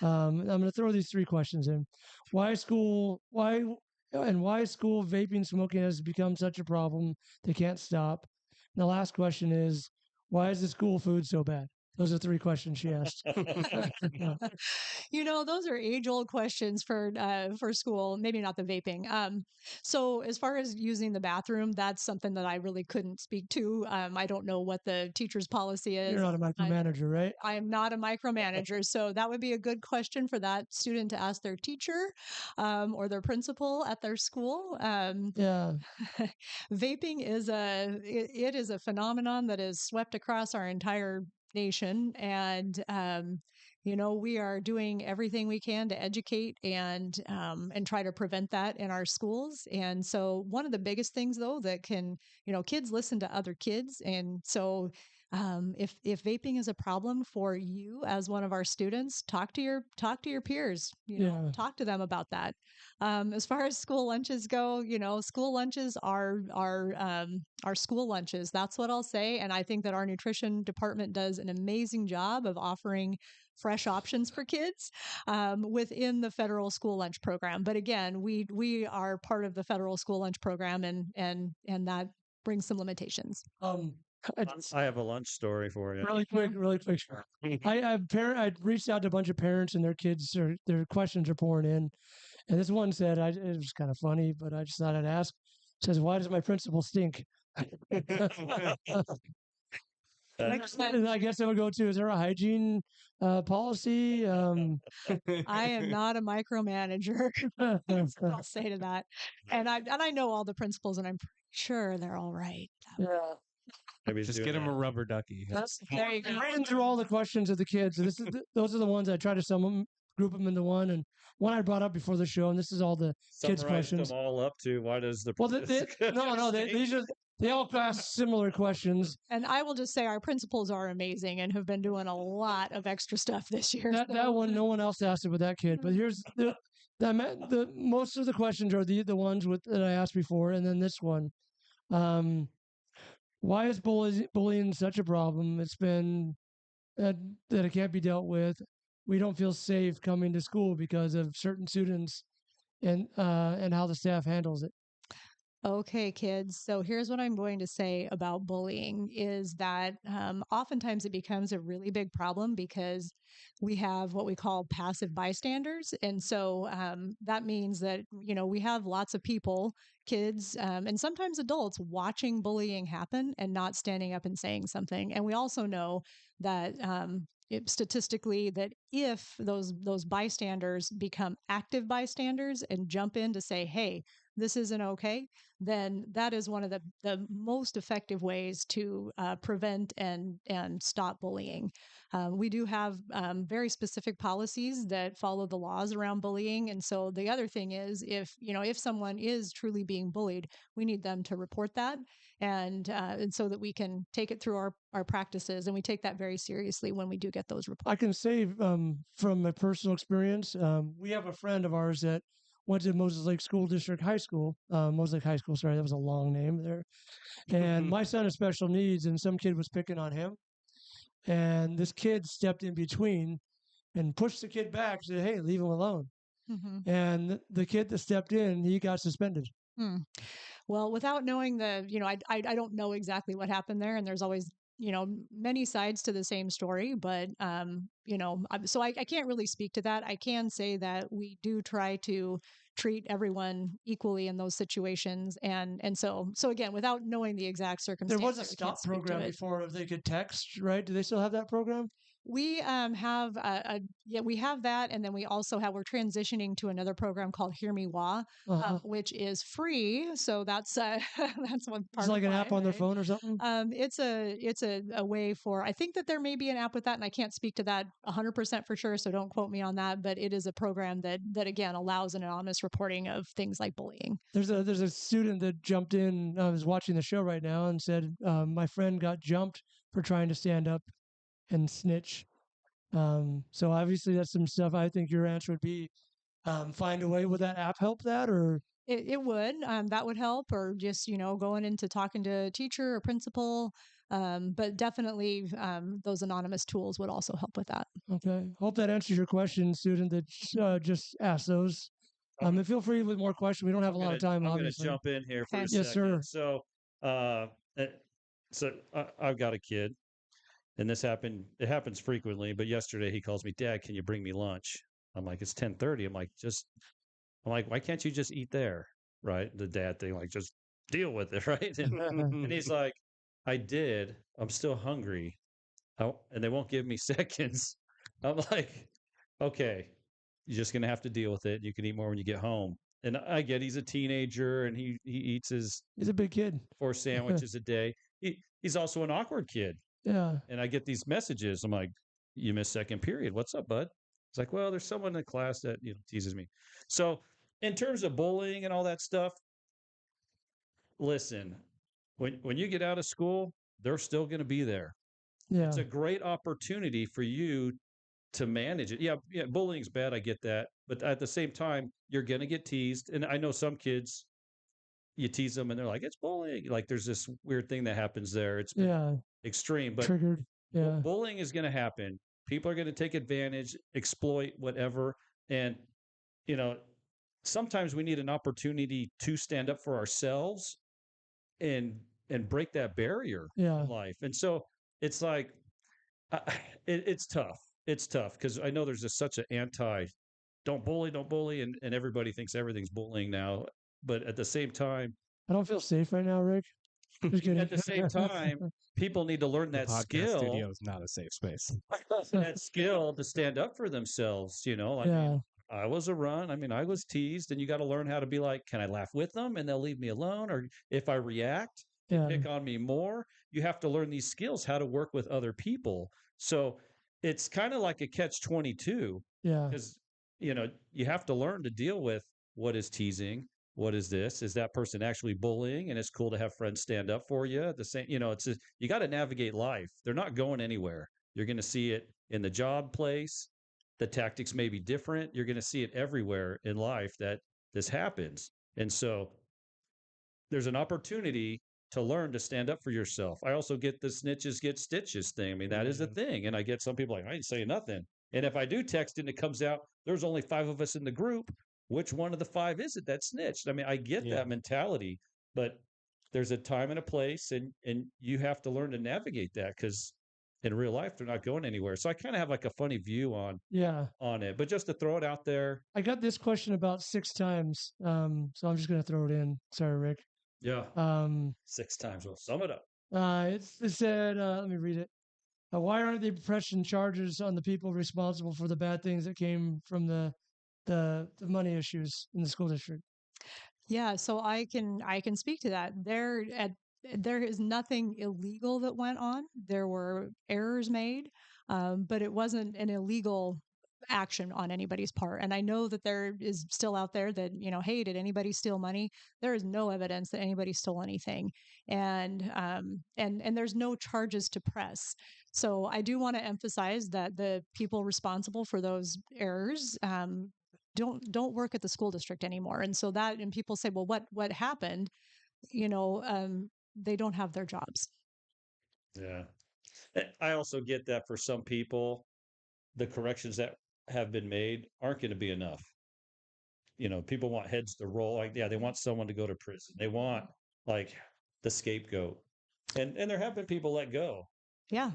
I'm going to throw these three questions in. Why school vaping, smoking has become such a problem they can't stop? And the last question is, why is the school food so bad? Those are three questions she asked. Those are age-old questions for school. Maybe not the vaping. So as far as using the bathroom, that's something that I really couldn't speak to. I don't know what the teacher's policy is. You're not a micromanager, right? I am not a micromanager, so that would be a good question for that student to ask their teacher or their principal at their school. Yeah. Vaping is a phenomenon that is swept across our entire nation, and we are doing everything we can to educate and try to prevent that in our schools. And so one of the biggest things, though, that can, kids listen to other kids, and so if vaping is a problem for you as one of our students, talk to your peers. Talk to them about that. As far as school lunches go, school lunches are school lunches. That's what I'll say. And I think that our nutrition department does an amazing job of offering fresh options for kids within the federal school lunch program. But again, we are part of the federal school lunch program, and that brings some limitations. I have a lunch story for you. Really quick. I reached out to a bunch of parents and their kids, their questions are pouring in. And this one said, it was kind of funny, but I just thought I'd ask. It says, why does my principal stink? I guess I would go to, is there a hygiene policy? I am not a micromanager. I'll say to that. And I know all the principals, and I'm pretty sure they're all right. Yeah. Maybe just get him a rubber ducky. There you go. Reading through all the questions of the kids. Those are the ones I try to group them into one, and one I brought up before the show, and this is all the kids' questions. Them all up to why does the they all ask similar questions. And I will just say our principals are amazing and have been doing a lot of extra stuff this year. That one, no one else asked it with that kid. But here's the most of the questions are the ones that I asked before, and then this one. Why is bullying such a problem? It's been that it can't be dealt with. We don't feel safe coming to school because of certain students and how the staff handles it. Okay, kids. So here's what I'm going to say about bullying is that oftentimes it becomes a really big problem because we have what we call passive bystanders. And so that means that, we have lots of people, kids, and sometimes adults watching bullying happen and not standing up and saying something. And we also know that statistically that if those bystanders become active bystanders and jump in to say, hey, this isn't okay, then that is one of the most effective ways to prevent and stop bullying. We do have very specific policies that follow the laws around bullying, and so the other thing is, if someone is truly being bullied, we need them to report that, and so that we can take it through our practices, and we take that very seriously when we do get those reports. I can say from my personal experience, we have a friend of ours that went to Moses Lake School District High School. Moses Lake High School, sorry, that was a long name there. And my son has special needs, and some kid was picking on him. And this kid stepped in between and pushed the kid back, said, hey, leave him alone. Mm-hmm. And the kid that stepped in, he got suspended. Well, without knowing I don't know exactly what happened there. And there's always, many sides to the same story, but, so I can't really speak to that. I can say that we do try to treat everyone equally in those situations. And so again, without knowing the exact circumstances. There was a stop program before if they could text, right? Do they still have that program? We have we have that, and then we also we're transitioning to another program called Hear Me Wah, which is free. So that's that's one part. It's like an app on their phone or something. It's a way for. I think that there may be an app with that, and I can't speak to that 100% for sure. So don't quote me on that. But it is a program that again allows an anonymous reporting of things like bullying. There's a student that jumped in. Was watching the show right now and said, "My friend got jumped for trying to stand up and snitch." So obviously that's some stuff. I think your answer would be find a way. Would that app help that, or it would that would help, or just going into talking to a teacher or principal, but definitely those anonymous tools would also help with that. Okay, hope that answers your question, student that just asked those. And feel free with more questions. We don't have a lot of time. I'm going to jump in here for a yes, second. Sir. So I've got a kid. And it happens frequently, but yesterday he calls me, Dad, can you bring me lunch? I'm like, it's 10:30. I'm like, why can't you just eat there? Right. The dad thing, like, just deal with it. Right. And he's like, I did. I'm still hungry. And they won't give me seconds. I'm like, okay, you're just going to have to deal with it. You can eat more when you get home. And I get he's a teenager and he eats he's a big kid. 4 sandwiches a day. He's also an awkward kid. Yeah. And I get these messages. I'm like, you missed second period. What's up, bud? It's like, well, there's someone in class that, teases me. So in terms of bullying and all that stuff, listen, when you get out of school, they're still going to be there. Yeah. It's a great opportunity for you to manage it. Yeah, bullying's bad. I get that. But at the same time, you're going to get teased. And I know some kids, you tease them and they're like, it's bullying. Like there's this weird thing that happens there. It's extreme, but triggered. Yeah. Bullying is going to happen. People are going to take advantage, exploit whatever. And, sometimes we need an opportunity to stand up for ourselves and break that barrier in life. And so it's like, it's tough. It's tough because I know there's just such an don't bully. And everybody thinks everything's bullying now. But at the same time, I don't feel safe right now, Rick. At the same time, people need to learn that skill. Studio is not a safe space. That skill to stand up for themselves. I mean, I was a run. I mean, I was teased, and you got to learn how to be like, can I laugh with them and they'll leave me alone? Or if I react, they pick on me more. You have to learn these skills, how to work with other people. So it's kind of like a catch-22. Yeah. Because, you have to learn to deal with what is teasing. What is this? Is that person actually bullying? And it's cool to have friends stand up for you. At the same, you got to navigate life. They're not going anywhere. You're going to see it in the job place. The tactics may be different. You're going to see it everywhere in life that this happens. And so there's an opportunity to learn to stand up for yourself. I also get the snitches get stitches thing. I mean, that is a thing. And I get some people like, I ain't saying nothing. And if I do text and it comes out, there's only 5 of us in the group. Which one of the 5 is it that snitched? I mean, I get that mentality, but there's a time and a place, and you have to learn to navigate that because in real life they're not going anywhere. So I kind of have like a funny view on it, but just to throw it out there. I got this question about 6 times, so I'm just going to throw it in. Sorry, Rick. Yeah. 6 times. Well, sum it up. It said, let me read it. Why aren't they pressing charges on the people responsible for the bad things that came from the money issues in the school district? Yeah, so I can speak to that. There is nothing illegal that went on. There were errors made, but it wasn't an illegal action on anybody's part. And I know that there is still out there that, hey, did anybody steal money? There is no evidence that anybody stole anything, and there's no charges to press. So I do want to emphasize that the people responsible for those errors don't work at the school district anymore. And so that, and people say, well, what happened? They don't have their jobs. Yeah. I also get that for some people, the corrections that have been made aren't going to be enough. People want heads to roll. Like, yeah, they want someone to go to prison. They want like the scapegoat. And there have been people let go. Yeah,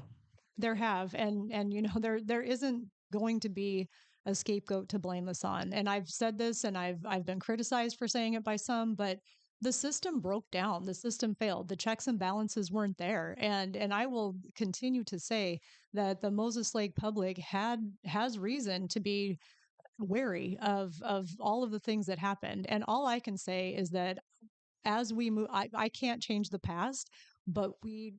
there have. And there isn't going to be a scapegoat to blame this on. And I've said this, and I've been criticized for saying it by some, but the system broke down. The system failed. The checks and balances weren't there. And I will continue to say that the Moses Lake public has reason to be wary of all of the things that happened. And all I can say is that as we move, I can't change the past, but we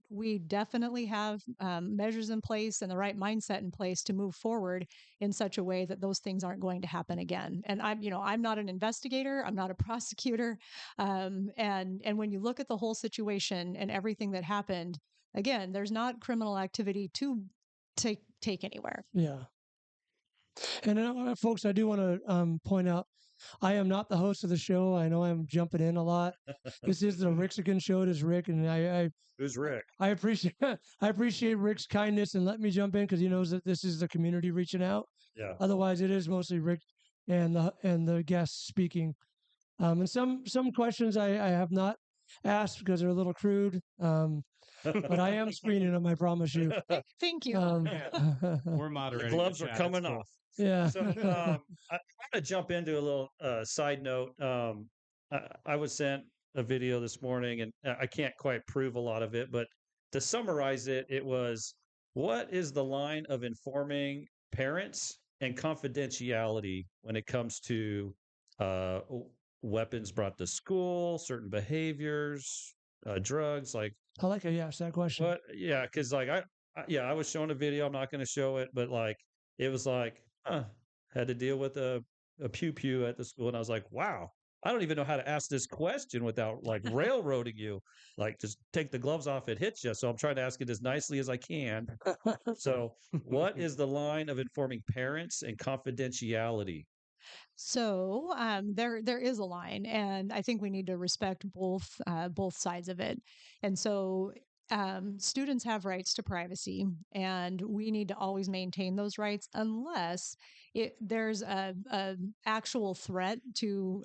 definitely have measures in place and the right mindset in place to move forward in such a way that those things aren't going to happen again. And I'm not an investigator, I'm not a prosecutor, and when you look at the whole situation and everything that happened, again, there's not criminal activity to take anywhere. Yeah. And folks, I do want to point out, I am not the host of the show. I know I'm jumping in a lot. This is the Ricksican show. It is Rick, and Who's Rick? I appreciate Rick's kindness and let me jump in because he knows that this is the community reaching out. Yeah. Otherwise, it is mostly Rick and the guests speaking. And some questions I have not asked because they're a little crude. But I am screening them, I promise you. Thank you. We're moderating. The gloves are coming off. Yeah. So I want to jump into a little side note. I was sent a video this morning, and I can't quite prove a lot of it, but to summarize it, it was, what is the line of informing parents and confidentiality when it comes to weapons brought to school, certain behaviors, drugs? Like, I like it. Yes, that question. what? Yeah, because like I was showing a video. I'm not going to show it, but like it was like, had to deal with a pew pew at the school, and I was like, wow, I don't even know how to ask this question without like railroading you. Like, just take the gloves off, it hits you. So I'm trying to ask it as nicely as I can. So, what is the line of informing parents and confidentiality? So there is a line, and I think we need to respect both sides of it. And so students have rights to privacy, and we need to always maintain those rights unless there's a actual threat to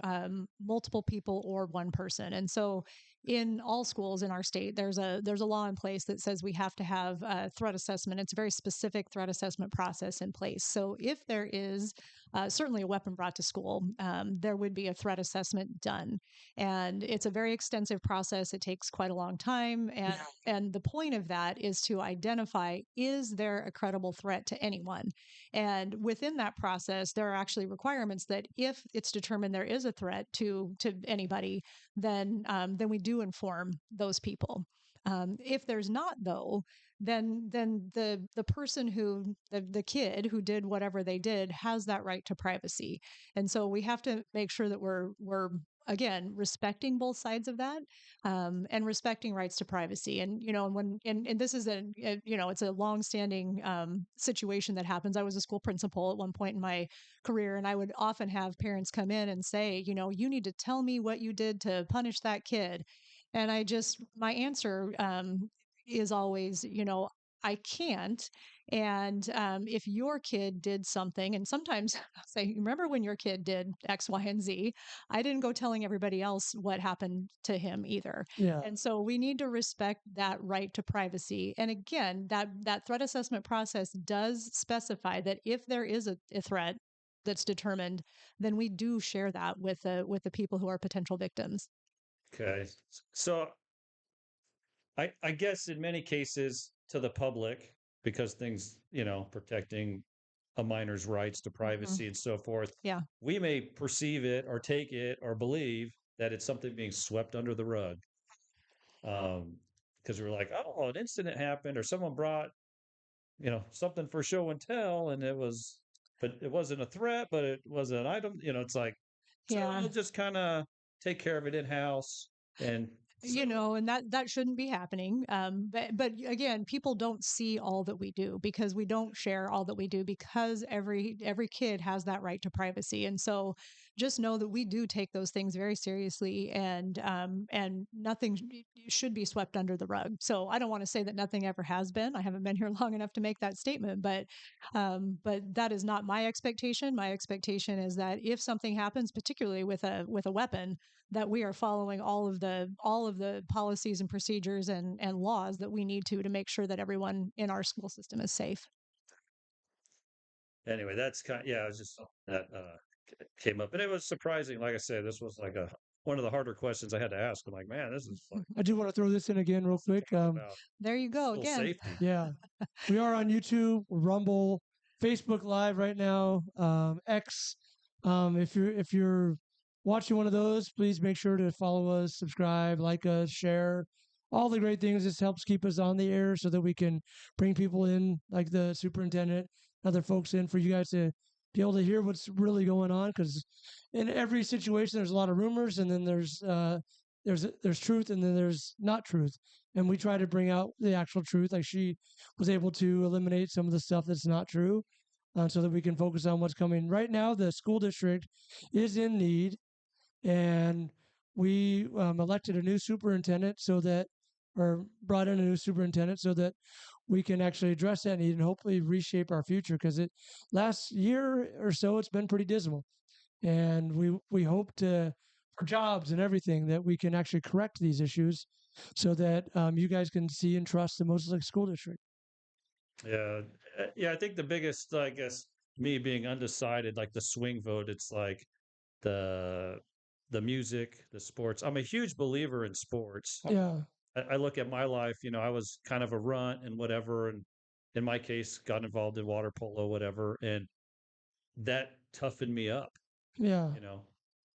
multiple people or one person. And so in all schools in our state, there's a law in place that says we have to have a threat assessment. It's a very specific threat assessment process in place. So if there is certainly a weapon brought to school, there would be a threat assessment done. And it's a very extensive process. It takes quite a long time. And the point of that is to identify, is there a credible threat to anyone? And within that process, there are actually requirements that if it's determined there is a threat to anybody, then we do inform those people. If there's not, though, then the person who the kid who did whatever they did has that right to privacy. And so we have to make sure that we're again respecting both sides of that, and respecting rights to privacy. And and this is it's a longstanding situation that happens. I was a school principal at one point in my career, and I would often have parents come in and say, you need to tell me what you did to punish that kid. And my answer is always, I can't. And if your kid did something, and sometimes I'll say, remember when your kid did X, Y, and Z? I didn't go telling everybody else what happened to him either. Yeah. And so we need to respect that right to privacy. And again, that threat assessment process does specify that if there is a threat that's determined, then we do share that with the people who are potential victims. Okay. So I guess in many cases to the public, because things, protecting a minor's rights to privacy and so forth, Yeah. we may perceive it or take it or believe that it's something being swept under the rug. Because we're like, oh, an incident happened or someone brought, something for show and tell, and but it wasn't a threat, but it was an item, it's like, so Yeah. we'll just kind of take care of it in house. And And that shouldn't be happening. But again, people don't see all that we do because we don't share all that we do because every kid has that right to privacy. And so just know that we do take those things very seriously, and nothing should be swept under the rug. So I don't want to say that nothing ever has been. I haven't been here long enough to make that statement, but that is not my expectation. My expectation is that if something happens, particularly with a weapon, that we are following all of the policies and procedures and laws that we need to make sure that everyone in our school system is safe. Anyway, that's it was just something that came up, and it was surprising. Like I said, this was like one of the harder questions I had to ask. I'm like, man, this is like I do want to throw this in again real quick. There you go school again. safety. Yeah, we are on YouTube, Rumble, Facebook Live right now, X. If you're watching one of those, please make sure to follow us, subscribe, like us, share, all the great things. This helps keep us on the air so that we can bring people in, like the superintendent, other folks in, for you guys to be able to hear what's really going on. Because in every situation, there's a lot of rumors, and then there's truth, and then there's not truth. And we try to bring out the actual truth. Like she was able to eliminate some of the stuff that's not true, so that we can focus on what's coming. Right now, the school district is in need, and we elected a new superintendent or brought in a new superintendent so that we can actually address that need and hopefully reshape our future. Because last year or so, it's been pretty dismal, and we hope for jobs and everything, that we can actually correct these issues so that you guys can see and trust the Moses School District. Yeah, yeah. I think the biggest, I guess, me being undecided, like the swing vote, it's like the the music, the sports. I'm a huge believer in sports. Yeah. I look at my life, I was kind of a runt and whatever, and in my case, got involved in water polo, whatever, and that toughened me up, Yeah.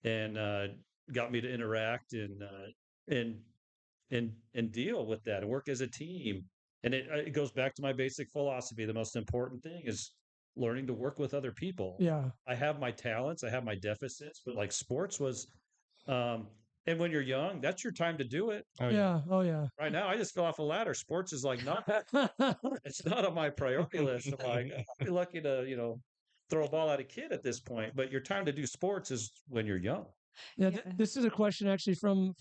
And got me to interact and and deal with that and work as a team. And it goes back to my basic philosophy. The most important thing is learning to work with other people. Yeah. I have my talents, I have my deficits, but like sports was, and when you're young, that's your time to do it. Oh, yeah. Oh, yeah. Right now, I just fell off a ladder. Sports is like not, it's not on my priority list. I'm like, I'd be lucky to, throw a ball at a kid at this point. But your time to do sports is when you're young. Yeah, this is a question actually from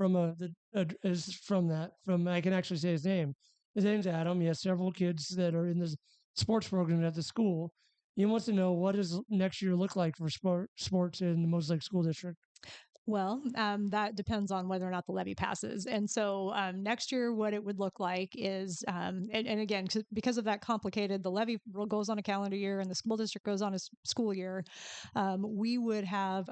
I can actually say his name. His name's Adam. He has several kids that are in the sports program at the school. He wants to know, what does next year look like for sports in the Moses Lake School District? Well, that depends on whether or not the levy passes. And so next year, what it would look like is, and again, because of that complicated, the levy goes on a calendar year and the school district goes on a school year, we would have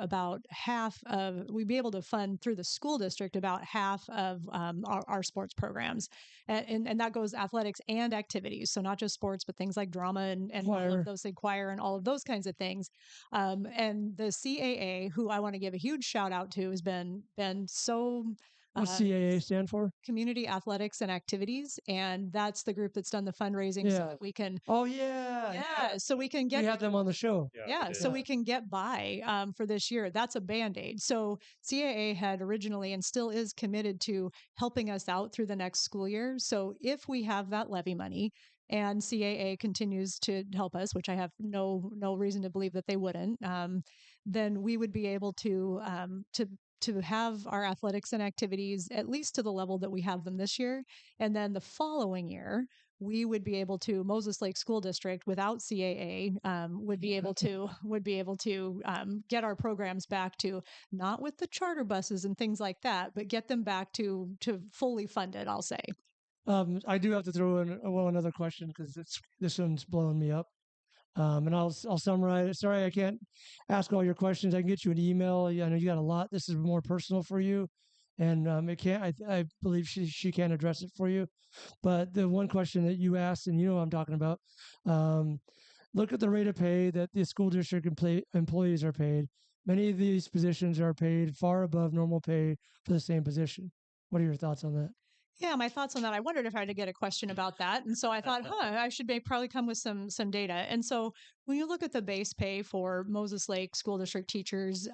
we'd be able to fund through the school district about half of our sports programs. And that goes athletics and activities. So not just sports, but things like drama and all of those, choir and all of those kinds of things. And the CAA, who I want to give a huge shout out to, has been so. What's CAA stand for? Community Athletics and Activities, and that's the group that's done the fundraising so that we can. Oh yeah, yeah. So we can get. We had them on the show. Yeah, so we can get by for this year. That's a Band-Aid. So CAA had originally and still is committed to helping us out through the next school year. So if we have that levy money and CAA continues to help us, which I have no reason to believe that they wouldn't, then we would be able to have our athletics and activities at least to the level that we have them this year. And then the following year, we would be able to, Moses Lake School District without CAA would be able to get our programs back to, not with the charter buses and things like that, but get them back to fully funded, I'll say. I do have to throw in another question because this one's blowing me up. And I'll summarize it. Sorry, I can't ask all your questions. I can get you an email. I know you got a lot. This is more personal for you, and it can't. I believe she can't address it for you. But the one question that you asked, and you know what I'm talking about. Look at the rate of pay that the school district employees are paid. Many of these positions are paid far above normal pay for the same position. What are your thoughts on that? Yeah, my thoughts on that. I wondered if I had to get a question about that. And so I thought, I should probably come with some data. And so when you look at the base pay for Moses Lake School District teachers,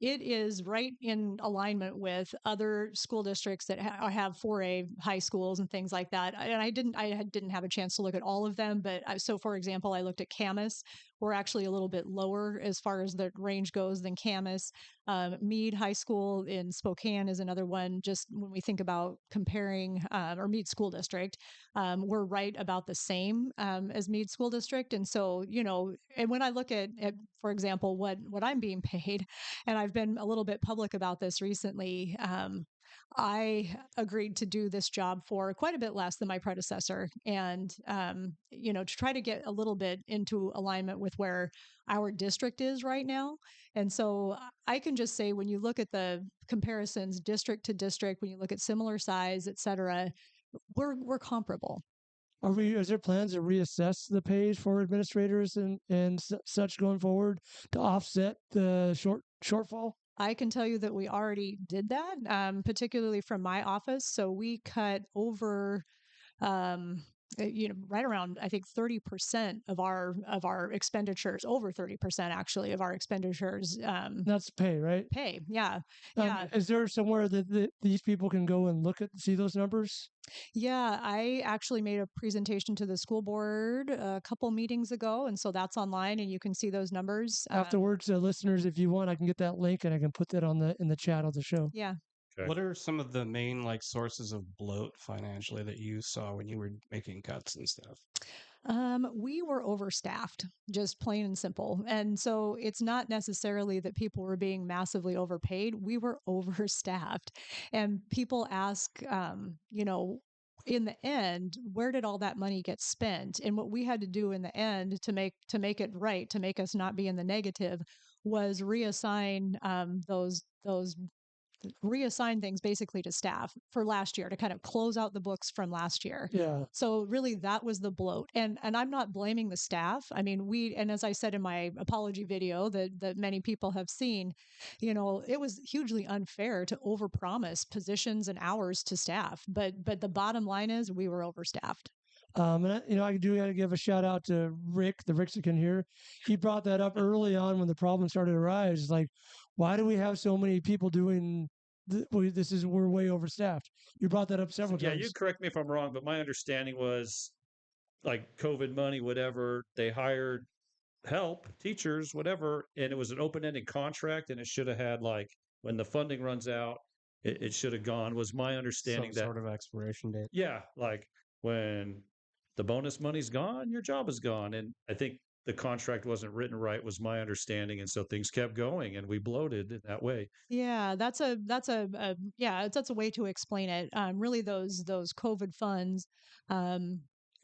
it is right in alignment with other school districts that have 4A high schools and things like that. And I didn't have a chance to look at all of them, but so for example, I looked at Camas. We're actually a little bit lower as far as the range goes than Camas. Meade High School in Spokane is another one. Just when we think about comparing, or Meade School District, we're right about the same as Meade School District. And so, and when I look at for example, what I'm being paid, and I've been a little bit public about this recently, I agreed to do this job for quite a bit less than my predecessor. And, to try to get a little bit into alignment with where our district is right now. And so I can just say, when you look at the comparisons district to district, when you look at similar size, et cetera, we're comparable. Is there plans to reassess the pays for administrators and such going forward to offset the shortfall? I can tell you that we already did that, particularly from my office. So we cut over, right around, I think 30% of our expenditures, over 30% actually of our expenditures. That's pay, right? Pay, yeah, yeah. Is there somewhere that these people can go and see those numbers? Yeah, I actually made a presentation to the school board a couple meetings ago, and so that's online, and you can see those numbers. Afterwards, listeners, if you want, I can get that link and I can put that in the chat of the show. Yeah. Okay. What are some of the main sources of bloat financially that you saw when you were making cuts and stuff? We were overstaffed, just plain and simple. And so it's not necessarily that people were being massively overpaid. We were overstaffed. And people ask, in the end, where did all that money get spent? And what we had to do in the end to make it right, to make us not be in the negative, was reassign things basically to staff for last year to kind of close out the books from last year. Yeah. So really that was the bloat. And I'm not blaming the staff. I mean, and as I said in my apology video that many people have seen, it was hugely unfair to overpromise positions and hours to staff. But the bottom line is we were overstaffed. And I do got to give a shout out to Rick, the Ricksican here. He brought that up early on when the problem started to rise. It's like, why do we have so many people doing we're way overstaffed? You brought that up several times. Yeah, you correct me if I'm wrong, but my understanding was like COVID money, whatever, they hired help, teachers, whatever, and it was an open-ended contract, and it should have had when the funding runs out, it should have gone, was my understanding. Some sort of expiration date. Yeah, when the bonus money's gone, your job is gone. And I think the contract wasn't written right, was my understanding, and so things kept going, and we bloated in that way. Yeah, that's a way to explain it. Really, those COVID funds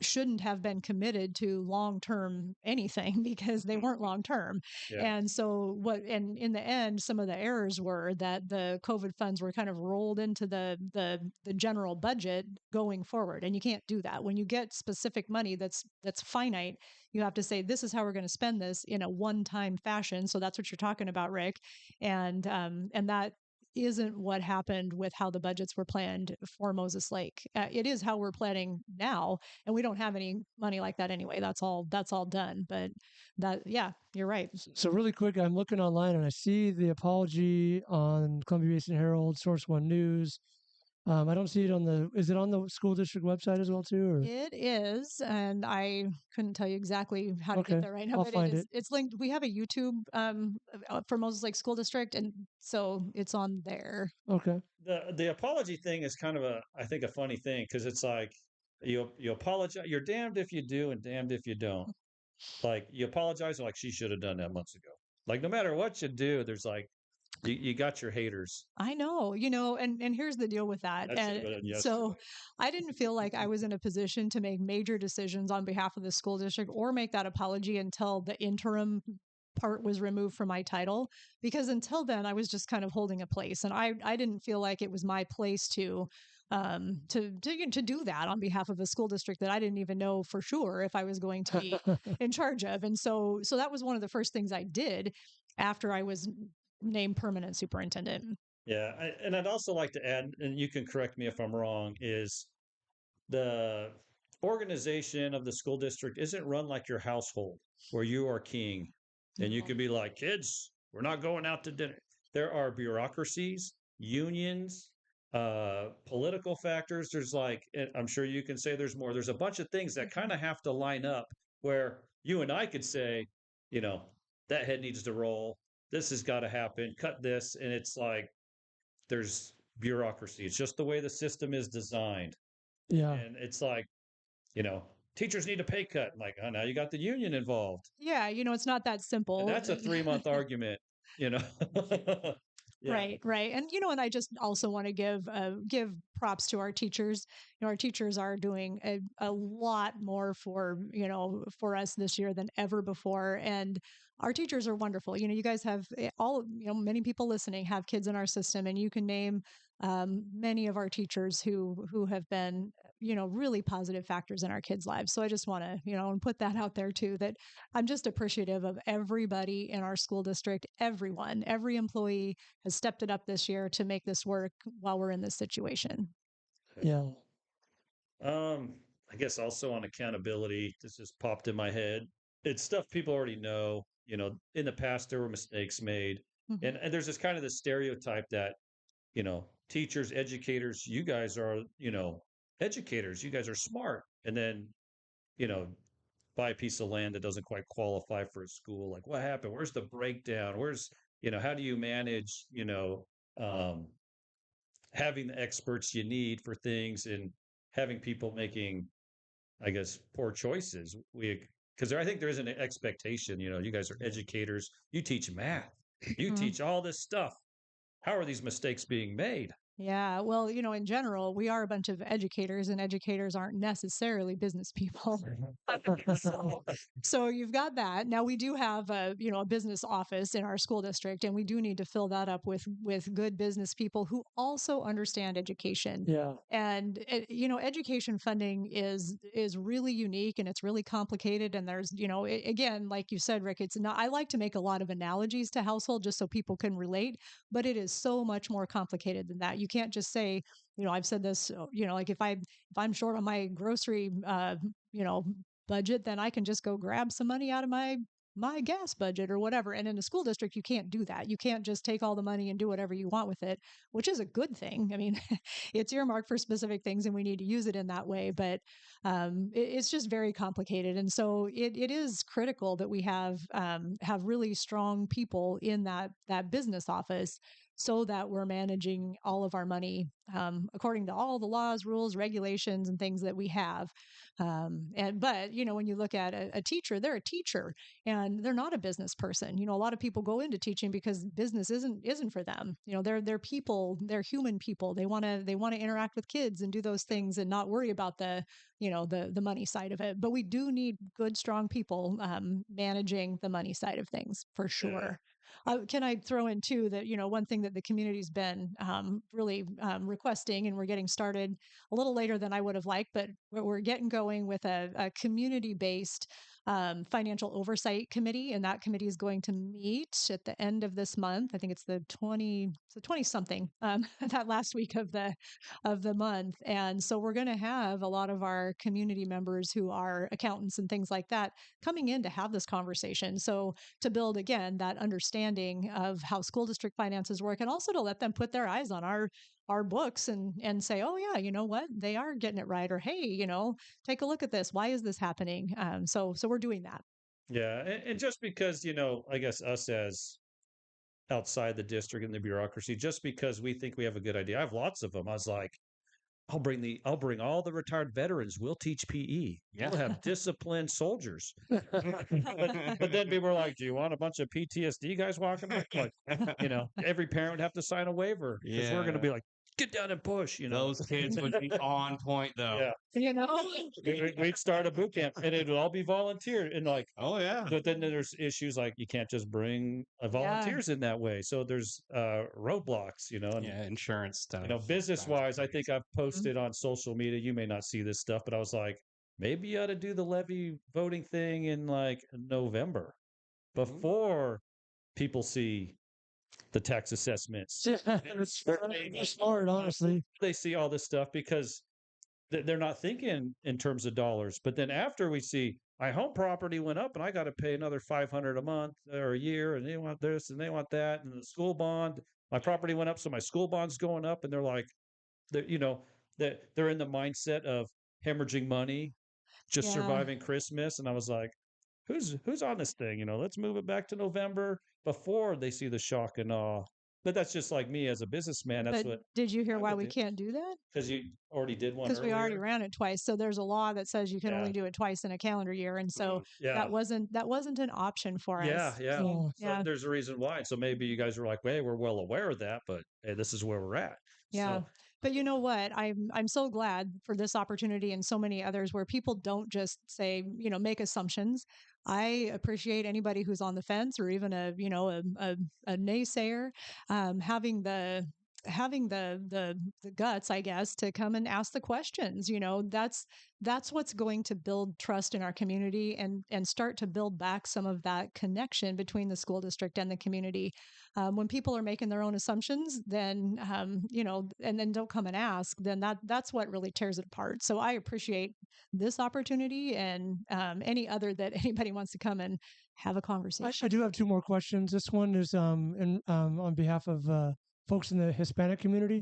shouldn't have been committed to long-term anything because they weren't long-term. Yeah. And so and in the end, some of the errors were that the COVID funds were kind of rolled into the general budget going forward. And you can't do that. When you get specific money that's finite, you have to say, this is how we're going to spend this in a one-time fashion. So that's what you're talking about, Rick. And that isn't what happened with how the budgets were planned for Moses Lake. It is how we're planning now, and we don't have any money like that anyway. That's all done. But you're right. So really quick, I'm looking online and I see the apology on Columbia Basin Herald, Source One News. I don't see it is it on the school district website as well too? Or? It is, and I couldn't tell you exactly how to get there right now. I'll find it. It's linked. We have a YouTube for Moses Lake School District, and so it's on there. Okay. The apology thing is kind of I think a funny thing, because it's like, you apologize. You're damned if you do and damned if you don't. Like you apologize, like she should have done that months ago. Like no matter what you do, there's like you got your haters. I know, and here's the deal with that. I should have And done yesterday. so I didn't feel like I was in a position to make major decisions on behalf of the school district or make that apology until the interim part was removed from my title, because until then I was just kind of holding a place, and I didn't feel like it was my place to do that on behalf of a school district that I didn't even know for sure if I was going to be in charge of. And so that was one of the first things I did after I was named permanent superintendent. Yeah, and I'd also like to add, and you can correct me if I'm wrong, is the organization of the school district isn't run like your household where you are king and you can be like, kids, we're not going out to dinner. There are bureaucracies, unions, political factors. There's like, I'm sure you can say there's more. There's a bunch of things that kind of have to line up where you and I could say, that head needs to roll. This has got to happen. Cut this. And it's like, there's bureaucracy. It's just the way the system is designed. Yeah. And it's like, teachers need a pay cut. Like, oh, now you got the union involved. Yeah, it's not that simple. And that's a 3-month argument, Yeah. Right. And I just also want to give props to our teachers. Our teachers are doing a lot more for us this year than ever before. And our teachers are wonderful. You guys have many people listening have kids in our system, and you can name many of our teachers who have been, really positive factors in our kids' lives. So I just want to, put that out there too, that I'm just appreciative of everybody in our school district. Every employee has stepped it up this year to make this work while we're in this situation. Yeah. I guess also on accountability, this just popped in my head. It's stuff people already know. In the past there were mistakes made, and there's this kind of the stereotype that teachers, educators, you guys are educators, you guys are smart, and then buy a piece of land that doesn't quite qualify for a school. Like what happened? Where's the breakdown? Where's how do you manage having the experts you need for things and having people making, I guess, poor choices. Because I think there is an expectation, you guys are educators, you teach math, you teach all this stuff. How are these mistakes being made? Yeah, well, in general, we are a bunch of educators, and educators aren't necessarily business people. So you've got that. Now we do have a business office in our school district, and we do need to fill that up with good business people who also understand education. Yeah. And education funding is really unique, and it's really complicated. And there's again, like you said, Rick, it's not. I like to make a lot of analogies to household just so people can relate, but it is so much more complicated than that. You can't just say, I've said this, like if I'm short on my grocery, budget, then I can just go grab some money out of my gas budget or whatever. And in a school district, you can't do that. You can't just take all the money and do whatever you want with it, which is a good thing. I mean, it's earmarked for specific things and we need to use it in that way, but it's just very complicated. And so it is critical that we have really strong people in that business office so that we're managing all of our money according to all the laws, rules, regulations, and things that we have. But when you look at a teacher, they're a teacher and they're not a business person. A lot of people go into teaching because business isn't for them. They're people, they're human people. They want to interact with kids and do those things and not worry about the money side of it. But we do need good, strong people managing the money side of things for sure. Can I throw in too that, one thing that the community's been really requesting, and we're getting started a little later than I would have liked, but we're getting going with a community-based financial oversight committee, and that committee is going to meet at the end of this month. I think it's the 20 something that last week of the month. And so we're going to have a lot of our community members who are accountants and things like that coming in to have this conversation. So to build, again, that understanding of how school district finances work, and also to let them put their eyes on our books and say, oh yeah, you know what, they are getting it right, or hey, take a look at this. Why is this happening? So we're doing that. Yeah, and just because I guess us as outside the district and the bureaucracy, just because we think we have a good idea, I have lots of them. I was like, I'll bring all the retired veterans. We'll teach PE. Yeah. We'll have disciplined soldiers. But then people are like, "Do you want a bunch of PTSD guys walking around?" Like, every parent would have to sign a waiver because we're going to be like, "Get down and push." Those kids would be on point, though. Yeah. We'd start a boot camp, and it'd all be volunteer. And like, oh yeah. But then there's issues like you can't just bring volunteers in that way. So there's roadblocks, and insurance stuff. Business wise, I think I've posted on social media. You may not see this stuff, but I was like, maybe you ought to do the levy voting thing in like November before people see the tax assessments. It's smart, honestly. They see all this stuff because they're not thinking in terms of dollars. But then after we see my home property went up and I got to pay another $500 a month or a year, and they want this and they want that, and the school bond, my property went up, so my school bond's going up, and they're like, they're in the mindset of hemorrhaging money, just surviving Christmas. And I was like, who's on this thing? Let's move it back to November before they see the shock and awe. But that's just like me as a businessman. That's what. Did you hear why we can't do that? Because you already did one. Because we already ran it twice. So there's a law that says you can only do it twice in a calendar year, and so that wasn't an option for us. So there's a reason why. So maybe you guys were like, "Hey, we're well aware of that, but hey, this is where we're at." Yeah. So, but you know what? I'm so glad for this opportunity and so many others where people don't just say, make assumptions. I appreciate anybody who's on the fence or even a naysayer, having the guts, I guess, to come and ask the questions. That's what's going to build trust in our community and start to build back some of that connection between the school district and the community. When people are making their own assumptions, then and then don't come and ask, then that's what really tears it apart. So I appreciate this opportunity and any other that anybody wants to come and have a conversation. I do have two more questions. This one is on behalf of folks in the Hispanic community.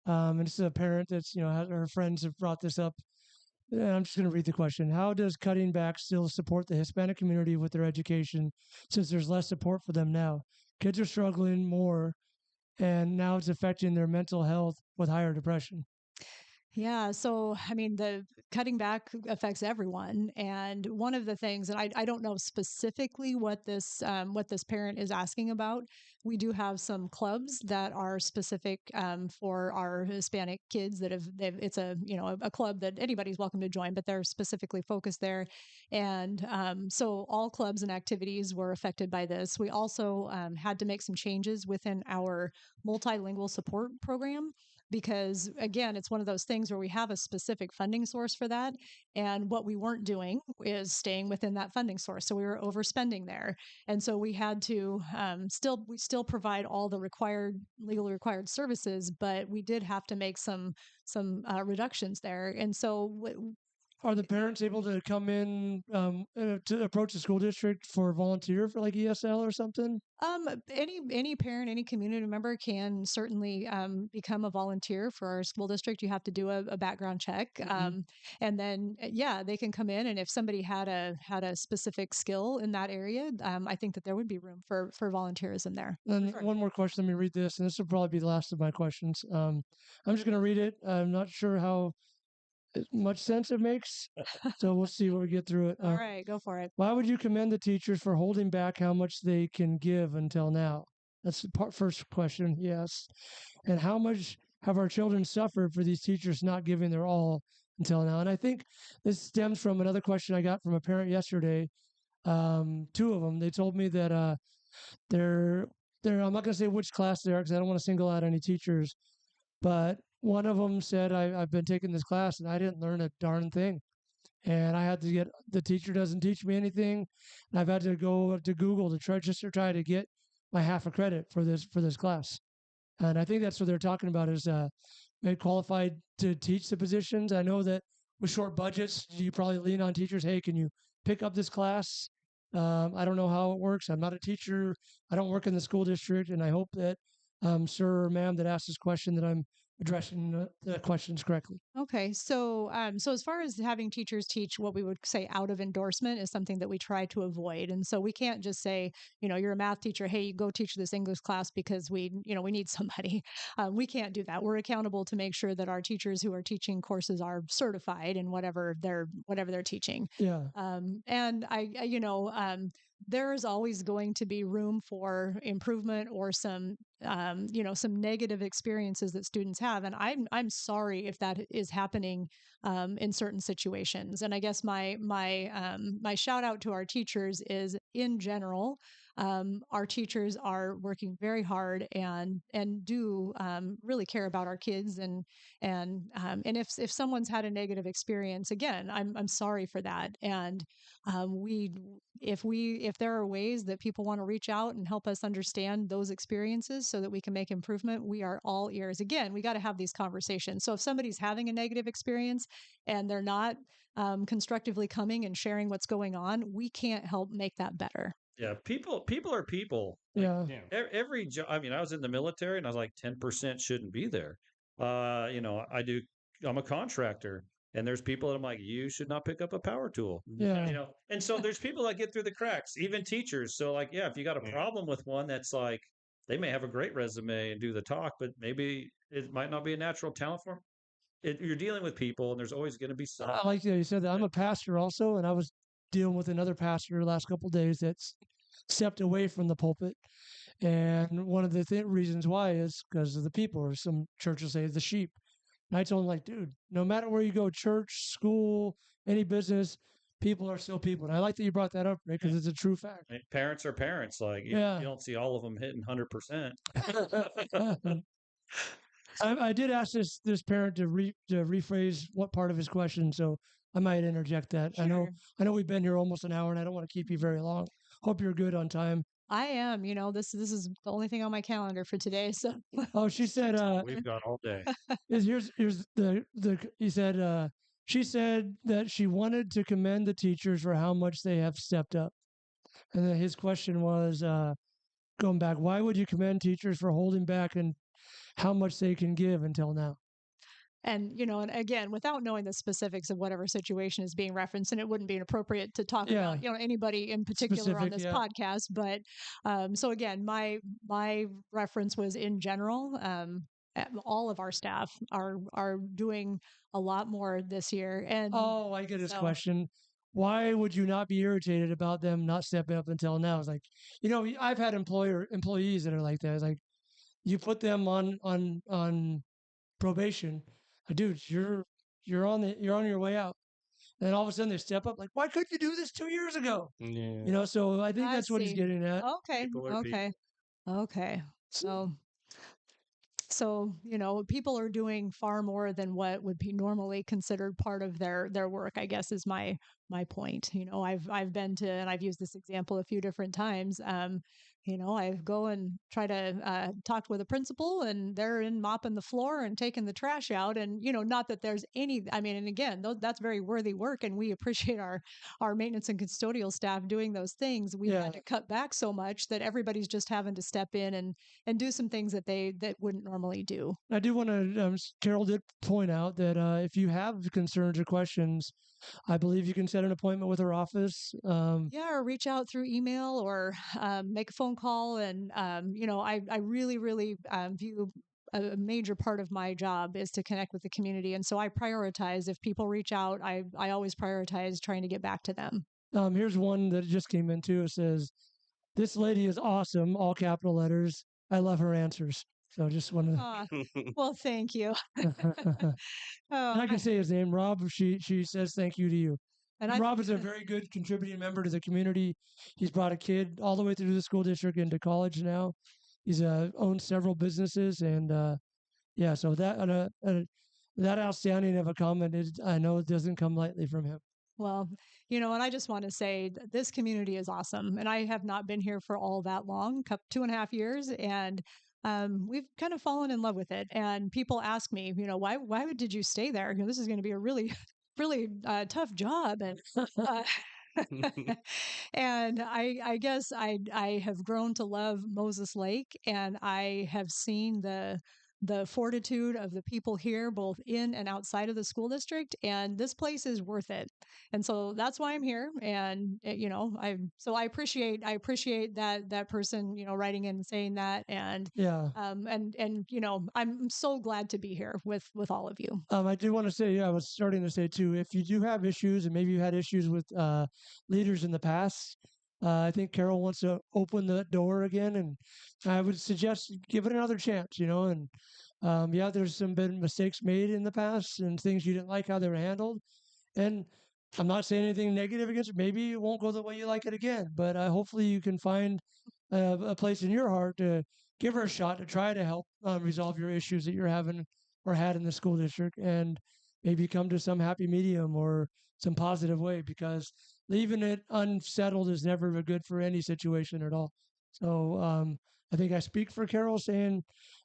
And this is a parent that's, her friends have brought this up. And I'm just going to read the question. How does cutting back still support the Hispanic community with their education since there's less support for them now? Kids are struggling more, and now it's affecting their mental health with higher depression. Yeah. So, I mean, the cutting back affects everyone. And one of the things, and I don't know specifically what this parent is asking about. We do have some clubs that are specific for our Hispanic kids it's a club that anybody's welcome to join, but they're specifically focused there. And so all clubs and activities were affected by this. We also had to make some changes within our multilingual support program. Because again, it's one of those things where we have a specific funding source for that. And what we weren't doing is staying within that funding source. So we were overspending there. And so we had to we still provide all the legally required services, but we did have to make some reductions there. And so are the parents able to come in to approach the school district for volunteer for like ESL or something? Any parent, any community member can certainly become a volunteer for our school district. You have to do a background check, and then they can come in. And if somebody had a specific skill in that area, I think that there would be room for volunteerism there. And one more question. Let me read this, and this will probably be the last of my questions. I'm just going to read it. I'm not sure how much sense it makes, so we'll see what we get through it. All right, go for it. Why would you commend the teachers for holding back how much they can give until now? That's the first question. Yes. And how much have our children suffered for these teachers not giving their all until now? And I think this stems from another question I got from a parent yesterday. Two of them. They told me that they're I'm not going to say which class they are because I don't want to single out any teachers, but one of them said, I've been taking this class and I didn't learn a darn thing. And I had to the teacher doesn't teach me anything. And I've had to go to Google to try to get my half a credit for this class. And I think that's what they're talking about is qualified to teach the positions. I know that with short budgets, you probably lean on teachers. Hey, can you pick up this class? I don't know how it works. I'm not a teacher. I don't work in the school district. And I hope that sir or ma'am that asked this question that I'm addressing the questions correctly. Okay, so so as far as having teachers teach what we would say out of endorsement is something that we try to avoid, and so we can't just say, you're a math teacher, hey, you go teach this English class because we need somebody. We can't do that. We're accountable to make sure that our teachers who are teaching courses are certified in whatever they're teaching. Yeah. And there is always going to be room for improvement or some some negative experiences that students have, and I'm sorry if that is happening in certain situations. And I guess my shout out to our teachers is, in general, our teachers are working very hard and do really care about our kids, and if someone's had a negative experience, again, I'm sorry for that. And if there are ways that people want to reach out and help us understand those experiences so that we can make improvement, we are all ears. Again, we got to have these conversations. So if somebody's having a negative experience and they're not constructively coming and sharing what's going on, we can't help make that better. Yeah, people are people. Yeah. Every job. I mean, I was in the military, and I was like 10% shouldn't be there. I'm a contractor, and there's people that I'm like, you should not pick up a power tool. Yeah. And so there's people that get through the cracks, even teachers. So like, yeah, if you got a problem with one that's like, they may have a great resume and do the talk, but maybe it might not be a natural talent for them. You're dealing with people, and there's always going to be some. I like that you said that. I'm a pastor also, and I was dealing with another pastor the last couple of days that's stepped away from the pulpit. And one of the reasons why is because of the people, or some churches say the sheep. And I told him, like, dude, no matter where you go, church, school, any business, people are still people. And I like that you brought that up, Rick, because it's a true fact. Parents are parents. Like, you don't see all of them hitting 100%. I did ask this parent to rephrase what part of his question, so I might interject that. Sure. I know we've been here almost an hour, and I don't want to keep you very long. Hope you're good on time. I am. This is the only thing on my calendar for today. So. Oh, she said. We've got all day. Here's he said. She said that she wanted to commend the teachers for how much they have stepped up, and then his question was, going back, why would you commend teachers for holding back and how much they can give until now? And, and again, without knowing the specifics of whatever situation is being referenced, and it wouldn't be inappropriate to talk about, anybody in particular on this podcast. But so again, my reference was in general. All of our staff are doing a lot more this year. And I get his question. Why would you not be irritated about them not stepping up until now? It's like, I've had employees that are like that. It's like, you put them on probation. Dude, you're on your way out. And then all of a sudden they step up, like, why couldn't you do this 2 years ago? Yeah. So I think that's what he's getting at. Okay. So, people are doing far more than what would be normally considered part of their work, I guess, is my point. I've been to, and I've used this example a few different times. I go and try to talk with a principal, and they're in mopping the floor and taking the trash out. And, not that there's and again, that's very worthy work. And we appreciate our maintenance and custodial staff doing those things. We've had to cut back so much that everybody's just having to step in and do some things that wouldn't normally do. I do want to, Carol did point out that if you have concerns or questions, I believe you can set an appointment with her office. Or reach out through email or make a phone call. And, I really, really view a major part of my job is to connect with the community. And so I prioritize, if people reach out, I always prioritize trying to get back to them. Here's one that just came in too. It says, "This lady is awesome," all capital letters. "I love her answers." So I just want to. Well, thank you. I can say his name, Rob. She says thank you to you. And Rob is a very good contributing member to the community. He's brought a kid all the way through the school district into college now. He's owns several businesses, and so that outstanding of a comment, I know it doesn't come lightly from him. Well, and I just want to say this community is awesome, and I have not been here for all that long, 2.5 years, and we've kind of fallen in love with it. And people ask me, why did you stay there? This is going to be a really, really tough job. And and I guess I have grown to love Moses Lake, and I have seen the the fortitude of the people here, both in and outside of the school district. And this place is worth it. And so that's why I'm here. And I appreciate that person, writing in and saying that. And I'm so glad to be here with all of you. I do want to say, I was starting to say too, if you do have issues, and maybe you had issues with leaders in the past, I think Carol wants to open the door again, and I would suggest give it another chance, and there's been mistakes made in the past and things you didn't like how they were handled. And I'm not saying anything negative against it. Maybe it won't go the way you like it again, but hopefully you can find a place in your heart to give her a shot to try to help resolve your issues that you're having or had in the school district, and maybe come to some happy medium or some positive way, because leaving it unsettled is never good for any situation at all. So I think I speak for Carol saying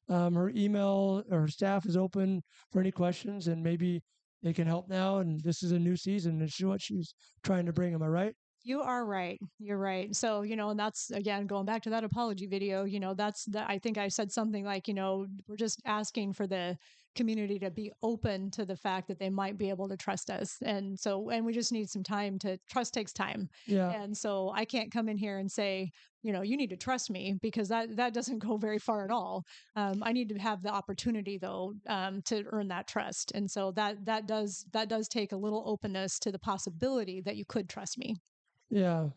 her email or her staff is open for any questions, and maybe they can help now. And this is a new season, and it's what she's trying to bring. Am I right? You are right. You're right. So, and that's, again, going back to that apology video, I think I said something like, we're just asking for the community to be open to the fact that they might be able to trust us. And we just need some time. Trust takes time. Yeah. And so I can't come in here and say, you need to trust me, because that doesn't go very far at all. I need to have the opportunity, though, to earn that trust. And so that does take a little openness to the possibility that you could trust me. Yeah.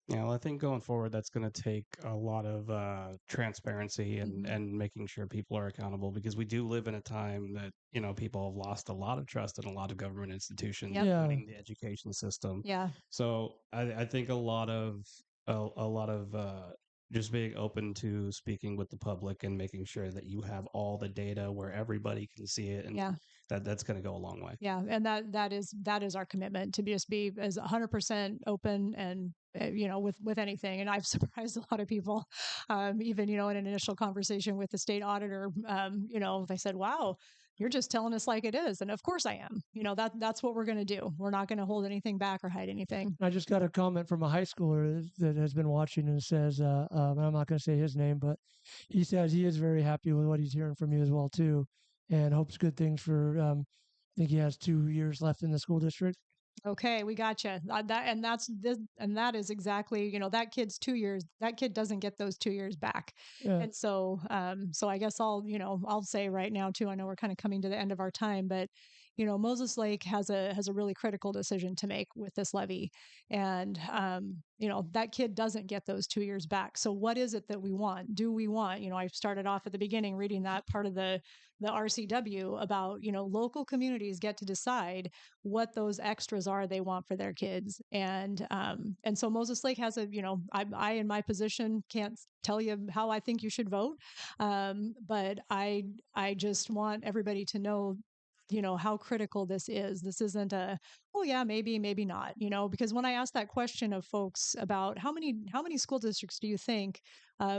Yeah, well, I think going forward, that's going to take a lot of transparency and making sure people are accountable, because we do live in a time that, people have lost a lot of trust in a lot of government institutions, including the education system. Yeah. So I think a lot of just being open to speaking with the public and making sure that you have all the data where everybody can see it, and that's going to go a long way. Yeah, and that is our commitment, to just be as 100% open, and with anything. And I've surprised a lot of people, even in an initial conversation with the state auditor. They said, "Wow, you're just telling us like it is," and of course I am. That's what we're going to do. We're not going to hold anything back or hide anything. I just got a comment from a high schooler that has been watching, and says, I'm not going to say his name, but he says he is very happy with what he's hearing from you as well too, and hopes good things for. I think he has 2 years left in the school district. Okay, we got you. That is exactly, that kid's 2 years. That kid doesn't get those 2 years back. Yeah. And so I guess I'll say right now too, I know we're kind of coming to the end of our time, but Moses Lake has a really critical decision to make with this levy. And that kid doesn't get those 2 years back. So what is it that we want? Do we want, I started off at the beginning reading that part of the RCW about, local communities get to decide what those extras are they want for their kids. And so Moses Lake has I in my position can't tell you how I think you should vote. But I just want everybody to know how critical this is. This isn't oh yeah, maybe not, because when I asked that question of folks about how many school districts do you think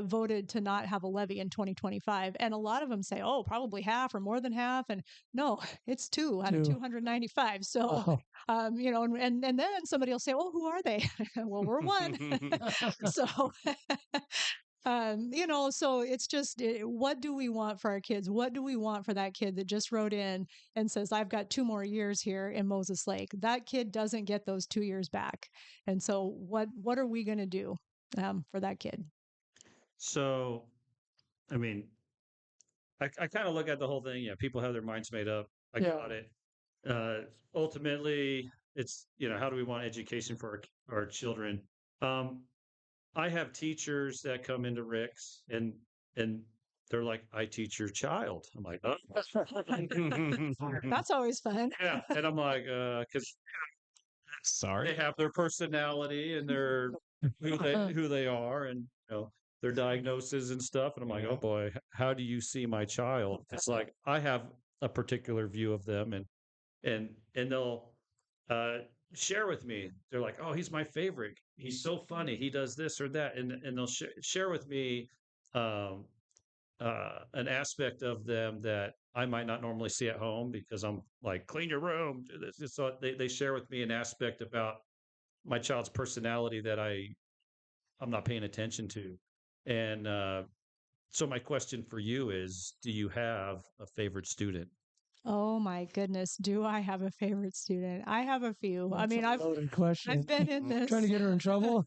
voted to not have a levy in 2025, and a lot of them say, oh, probably half or more than half, and no, it's 2 out of 295. So and then somebody will say, well, who are they? Well, we're one. So so it's just, what do we want for our kids? What do we want for that kid that just wrote in and says, I've got 2 more years here in Moses Lake? That kid doesn't get those 2 years back. And so what are we going to do for that kid? So, I mean, I kind of look at the whole thing. Yeah, people have their minds made up. I got it. Ultimately, it's, how do we want education for our children? I have teachers that come into Rick's, and they're like, I teach your child. I'm like, oh. That's always fun. Yeah. And I'm like, because sorry, they have their personality and their who they are, and their diagnoses and stuff. And I'm like, oh boy, how do you see my child? It's like I have a particular view of them, and they'll share with me. They're like, oh, he's my favorite. He's so funny. He does this or that, and they'll share with me an aspect of them that I might not normally see at home, because I'm like, clean your room. So they share with me an aspect about my child's personality that I'm not paying attention to. And So my question for you is, do you have a favorite student? Oh my goodness, do I have a favorite student? I have a few. I That's mean, a loaded question. I've been in Trying to this get her in trouble.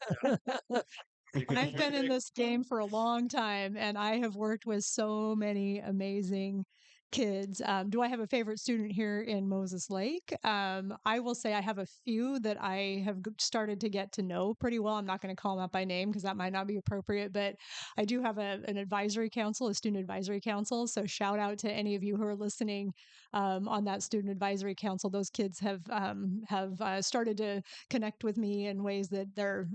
I've been in this game for a long time, and I have worked with so many amazing kids. Do I have a favorite student here in Moses Lake? I will say I have a few that I have started to get to know pretty well. I'm not going to call them out by name because that might not be appropriate, but I do have an advisory council, a student advisory council. So shout out to any of you who are listening on that student advisory council. Those kids have started to connect with me in ways that they're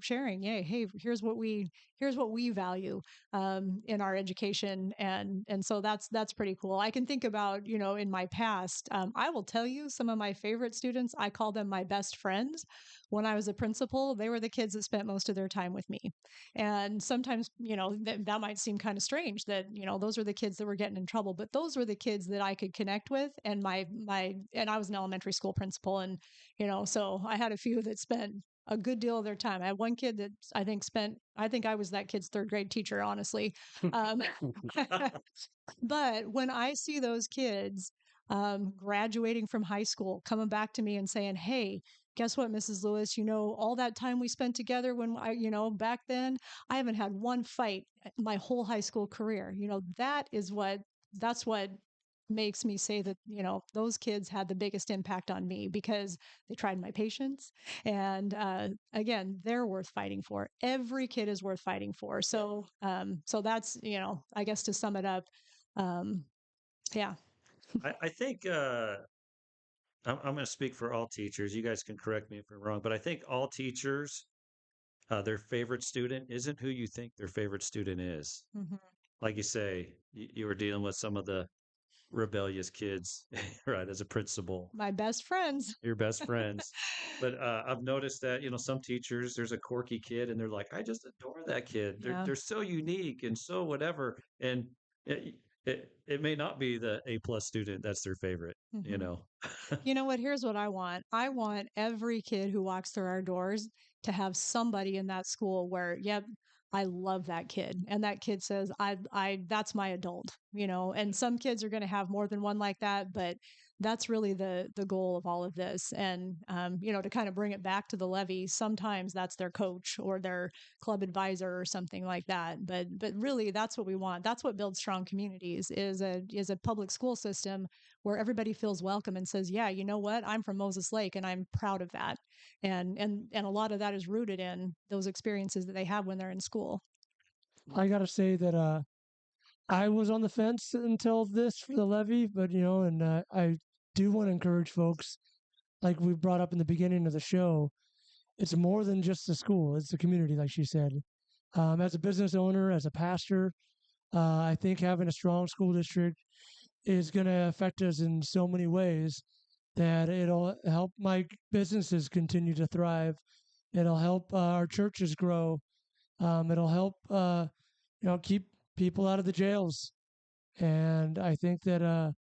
sharing. Yeah, hey, here's what we value in our education, and so that's pretty cool. I can think about in my past. I will tell you some of my favorite students. I call them my best friends. When I was a principal, they were the kids that spent most of their time with me. And sometimes, that might seem kind of strange that, those are the kids that were getting in trouble, but those were the kids that I could connect with. And and I was an elementary school principal, and, so I had a few that spent a good deal of their time. I had one kid that I think I was that kid's third grade teacher, honestly. Um, but when I see those kids graduating from high school, coming back to me and saying, hey, guess what, Mrs. Lewis, all that time we spent together when back then, I haven't had one fight my whole high school career. That's what makes me say that, those kids had the biggest impact on me because they tried my patience. And again, they're worth fighting for. Every kid is worth fighting for. So, so that's, I guess to sum it up, yeah. I think I'm going to speak for all teachers. You guys can correct me if I'm wrong, but I think all teachers, their favorite student isn't who you think their favorite student is. Mm-hmm. Like you say, you were dealing with some of the rebellious kids, right? As a principal, My best friends. your best friends. But I've noticed that some teachers, there's a quirky kid, and they're like, I just adore that kid. Yeah. They're so unique and so whatever, and it may not be the A+ student that's their favorite. Mm-hmm. You know what? Here's what I want. I want every kid who walks through our doors to have somebody in that school where, yep, I love that kid. And that kid says, that's my adult, and some kids are going to have more than one like that, but that's really the goal of all of this. And, to kind of bring it back to the levy, sometimes that's their coach or their club advisor or something like that. But really that's what we want. That's what builds strong communities is a public school system where everybody feels welcome and says, yeah, you know what? I'm from Moses Lake and I'm proud of that. And a lot of that is rooted in those experiences that they have when they're in school. I got to say that I was on the fence until this for the levy, but and I do want to encourage folks, like we brought up in the beginning of the show, it's more than just the school; it's the community, like she said. As a business owner, as a pastor, I think having a strong school district is going to affect us in so many ways that it'll help my businesses continue to thrive. It'll help our churches grow. It'll help keep people out of the jails. And I think that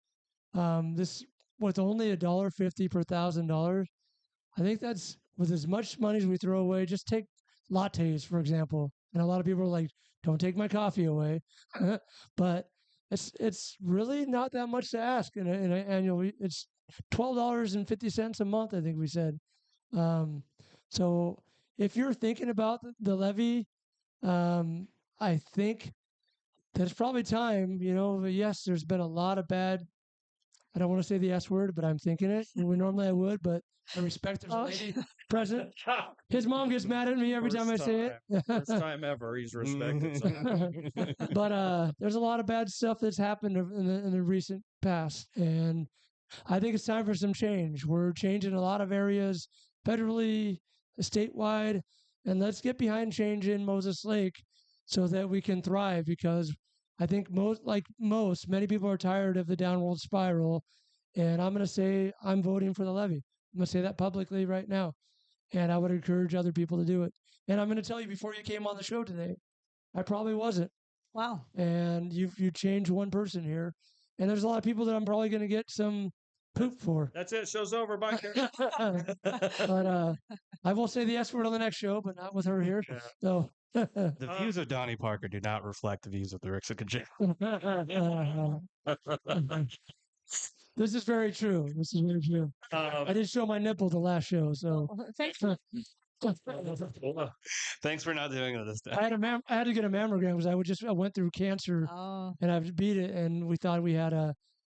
this with only $1.50 per $1,000, I think that's with as much money as we throw away. Just take lattes, for example. And a lot of people are like, "Don't take my coffee away," but it's really not that much to ask in an annual. It's $12.50 a month, I think we said. So if you're thinking about the levy, I think that it's probably time. Yes, there's been a lot of bad. I don't want to say the S word, but I'm thinking it. Normally I would, but I respect there's a lady present. His mom gets mad at me every time I say it. First time ever he's respected. But there's a lot of bad stuff that's happened in the recent past, and I think it's time for some change. We're changing a lot of areas, federally, statewide, and let's get behind change in Moses Lake so that we can thrive. Because I think many people are tired of the downward spiral, and I'm going to say I'm voting for the levy. I'm going to say that publicly right now, and I would encourage other people to do it. And I'm going to tell you before you came on the show today, I probably wasn't. Wow. And you changed one person here, and there's a lot of people that I'm probably going to get some poop for. That's it. Show's over. Bye, Karen. But I will say the S word on the next show, but not with her here. Yeah. So The views of Donnie Parker do not reflect the views of the Ricksican channel. this is very true. This is very true. I did show my nipple the last show, so Thanks for not doing it this time. I had to get a mammogram because I went through cancer and I beat it, and we thought we had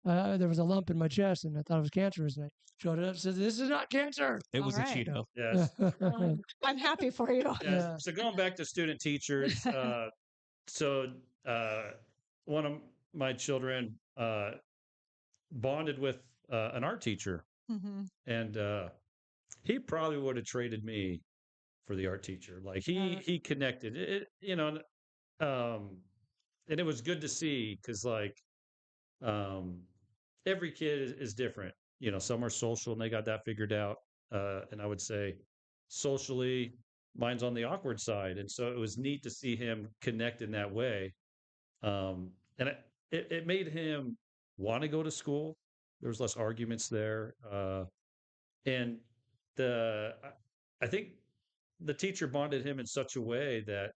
there was a lump in my chest, and I thought it was cancerous, and I showed it up and said, "This is not cancer." It was All a right. Cheeto. Yes. I'm happy for you. Yeah. So going back to student teachers, one of my children bonded with an art teacher, Mm-hmm. and he probably would have traded me for the art teacher. Like he connected it, and it was good to see because every kid is different. Some are social and they got that figured out, and I would say socially, mine's on the awkward side, and so it was neat to see him connect in that way. And it made him want to go to school. There was less arguments there, and I think the teacher bonded him in such a way that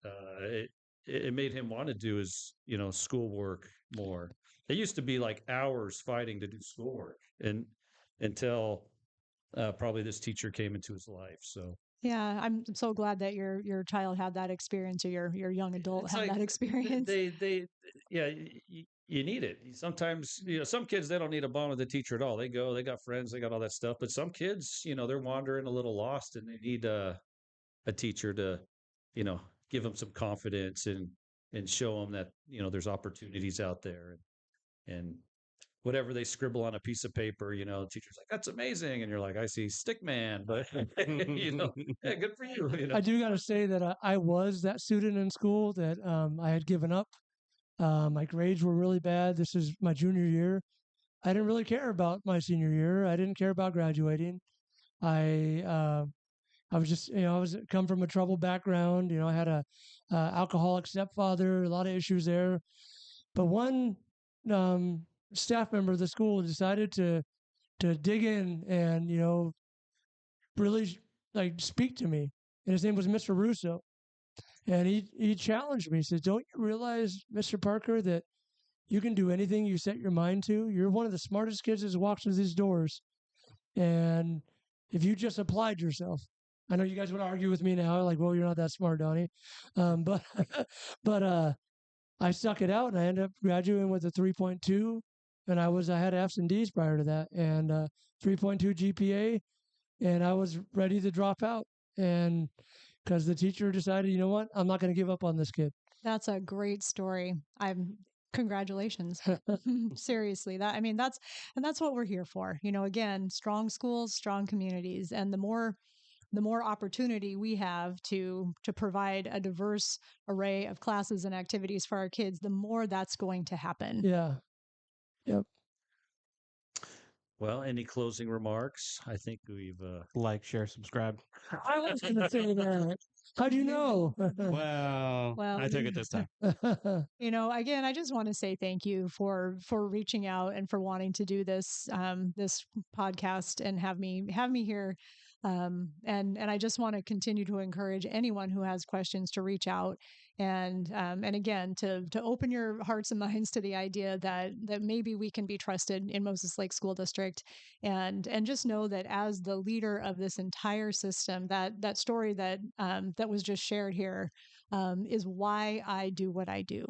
it made him want to do his schoolwork more. It used to be like hours fighting to do schoolwork, and until probably this teacher came into his life. So Yeah, I'm so glad that your child had that experience, or your young adult it's had like that experience. yeah, you need it. Sometimes, some kids, they don't need a bond with the teacher at all. They got friends, they got all that stuff. But some kids, they're wandering a little lost, and they need a teacher to, give them some confidence and show them that there's opportunities out there, and whatever they scribble on a piece of paper, the teacher's like, "That's amazing," and you're like, "I see stick man," but yeah, good for you. I do got to say that I was that student in school that I had given up. My grades were really bad. This is my junior year. I didn't really care about my senior year. I didn't care about graduating. I I was just, I was come from a troubled background. I had a alcoholic stepfather, a lot of issues there. But one um, staff member of the school decided to dig in and really like speak to me. And his name was Mr. Russo. And he challenged me. He said, "Don't you realize, Mr. Parker, that you can do anything you set your mind to? You're one of the smartest kids that's walked through these doors. And if you just applied yourself." I know you guys would argue with me now, like, "Well, you're not that smart, Donnie." But but I stuck it out, and I ended up graduating with a 3.2. And I had F's and D's prior to that, and 3.2 GPA, and I was ready to drop out. And because the teacher decided, you know what, I'm not going to give up on this kid. That's a great story. Congratulations. Seriously. That's what we're here for. Again, strong schools, strong communities, and the more opportunity we have to provide a diverse array of classes and activities for our kids, the more that's going to happen. Yeah. Yep. Well, any closing remarks? I think we've Like, share, subscribe. I was going to say that. How'd you know? Well, I took it this time. Again, I just want to say thank you for reaching out and for wanting to do this this podcast and have me here. And I just want to continue to encourage anyone who has questions to reach out and again to open your hearts and minds to the idea that maybe we can be trusted in Moses Lake School District, and just know that as the leader of this entire system, that story that was just shared here is why I do what I do.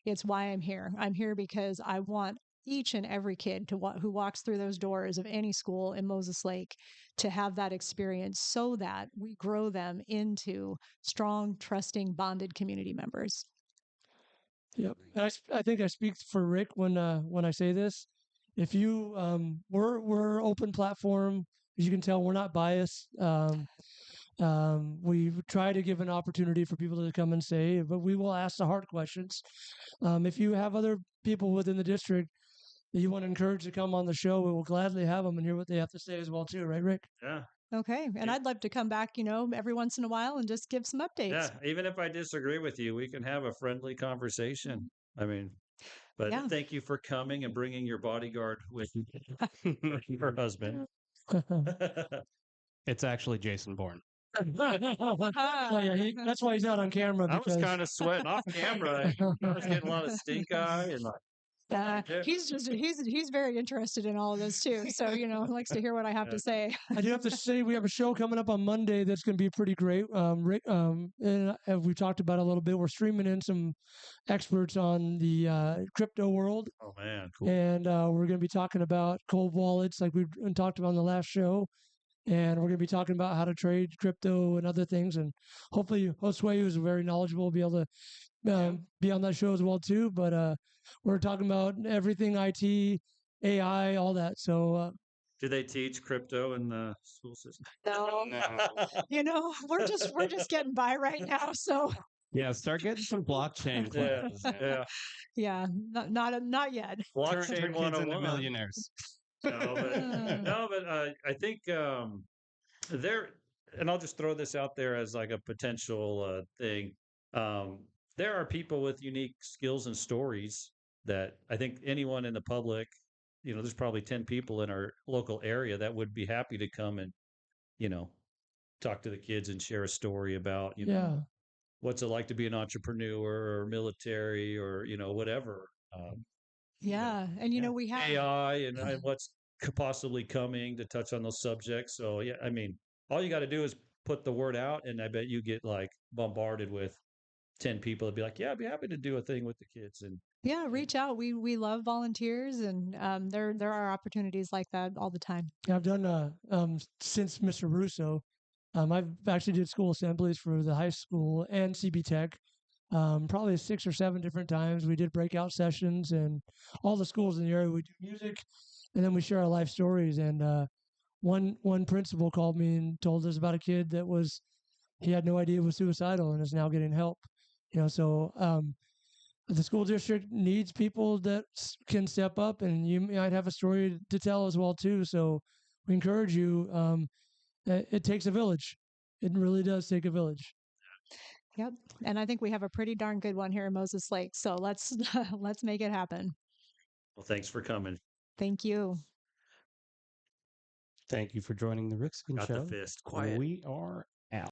It's why I'm here. I'm here because I want each and every kid who walks through those doors of any school in Moses Lake to have that experience, so that we grow them into strong, trusting, bonded community members. Yep. And I think I speak for Rick when I say this. If you we're open platform, as you can tell, we're not biased. We try to give an opportunity for people to come and say, but we will ask the hard questions. If you have other people within the district that you want to encourage to come on the show, we will gladly have them and hear what they have to say as well too, right, Rick? Yeah. Okay. And I'd love to come back, every once in a while and just give some updates. Yeah, even if I disagree with you, we can have a friendly conversation. I mean, but thank you for coming and bringing your bodyguard with you, your husband. It's actually Jason Bourne. Oh, yeah, that's why he's not on camera. I was Because kind of sweating off camera. I was getting a lot of stink eye and like, he's very interested in all of this too. So likes to hear what I have to say. I do have to say we have a show coming up on Monday that's going to be pretty great. Rick, and we talked about it a little bit. We're streaming in some experts on the crypto world. oh man, cool. And we're going to be talking about cold wallets, like we talked about on the last show. And we're going to be talking about how to trade crypto and other things. And hopefully, Josue, who's very knowledgeable, will be able to be on that show as well too. But we're talking about everything IT, AI, all that. So. Do they teach crypto in the school system? No. We're just getting by right now. So. Yeah, start getting some blockchain classes. Yeah, not yet. Blockchain Turn kids into millionaires. No, but I think there, and I'll just throw this out there as like a potential thing. There are people with unique skills and stories that I think anyone in the public, there's probably 10 people in our local area that would be happy to come and, talk to the kids and share a story about, what's it like to be an entrepreneur or military or, whatever. And we have AI and what's possibly coming to touch on those subjects. So yeah, I mean, all you got to do is put the word out, and I bet you get like bombarded with 10 people that'd be like, yeah, I'd be happy to do a thing with the kids. And reach out. We love volunteers, and there are opportunities like that all the time. Yeah, I've done since Mr. Russo. I've actually did school assemblies for the high school and CB Tech. Probably 6 or 7 different times. We did breakout sessions, and all the schools in the area. We do music, and then we share our life stories. And one principal called me and told us about a kid that he had no idea was suicidal and is now getting help. So the school district needs people that can step up, and you might have a story to tell as well too. So we encourage you. It takes a village. It really does take a village. Yep. And I think we have a pretty darn good one here in Moses Lake. So let's make it happen. Well, thanks for coming. Thank you. Thank you for joining the Ricksican Show. Got the fist. Quiet. We are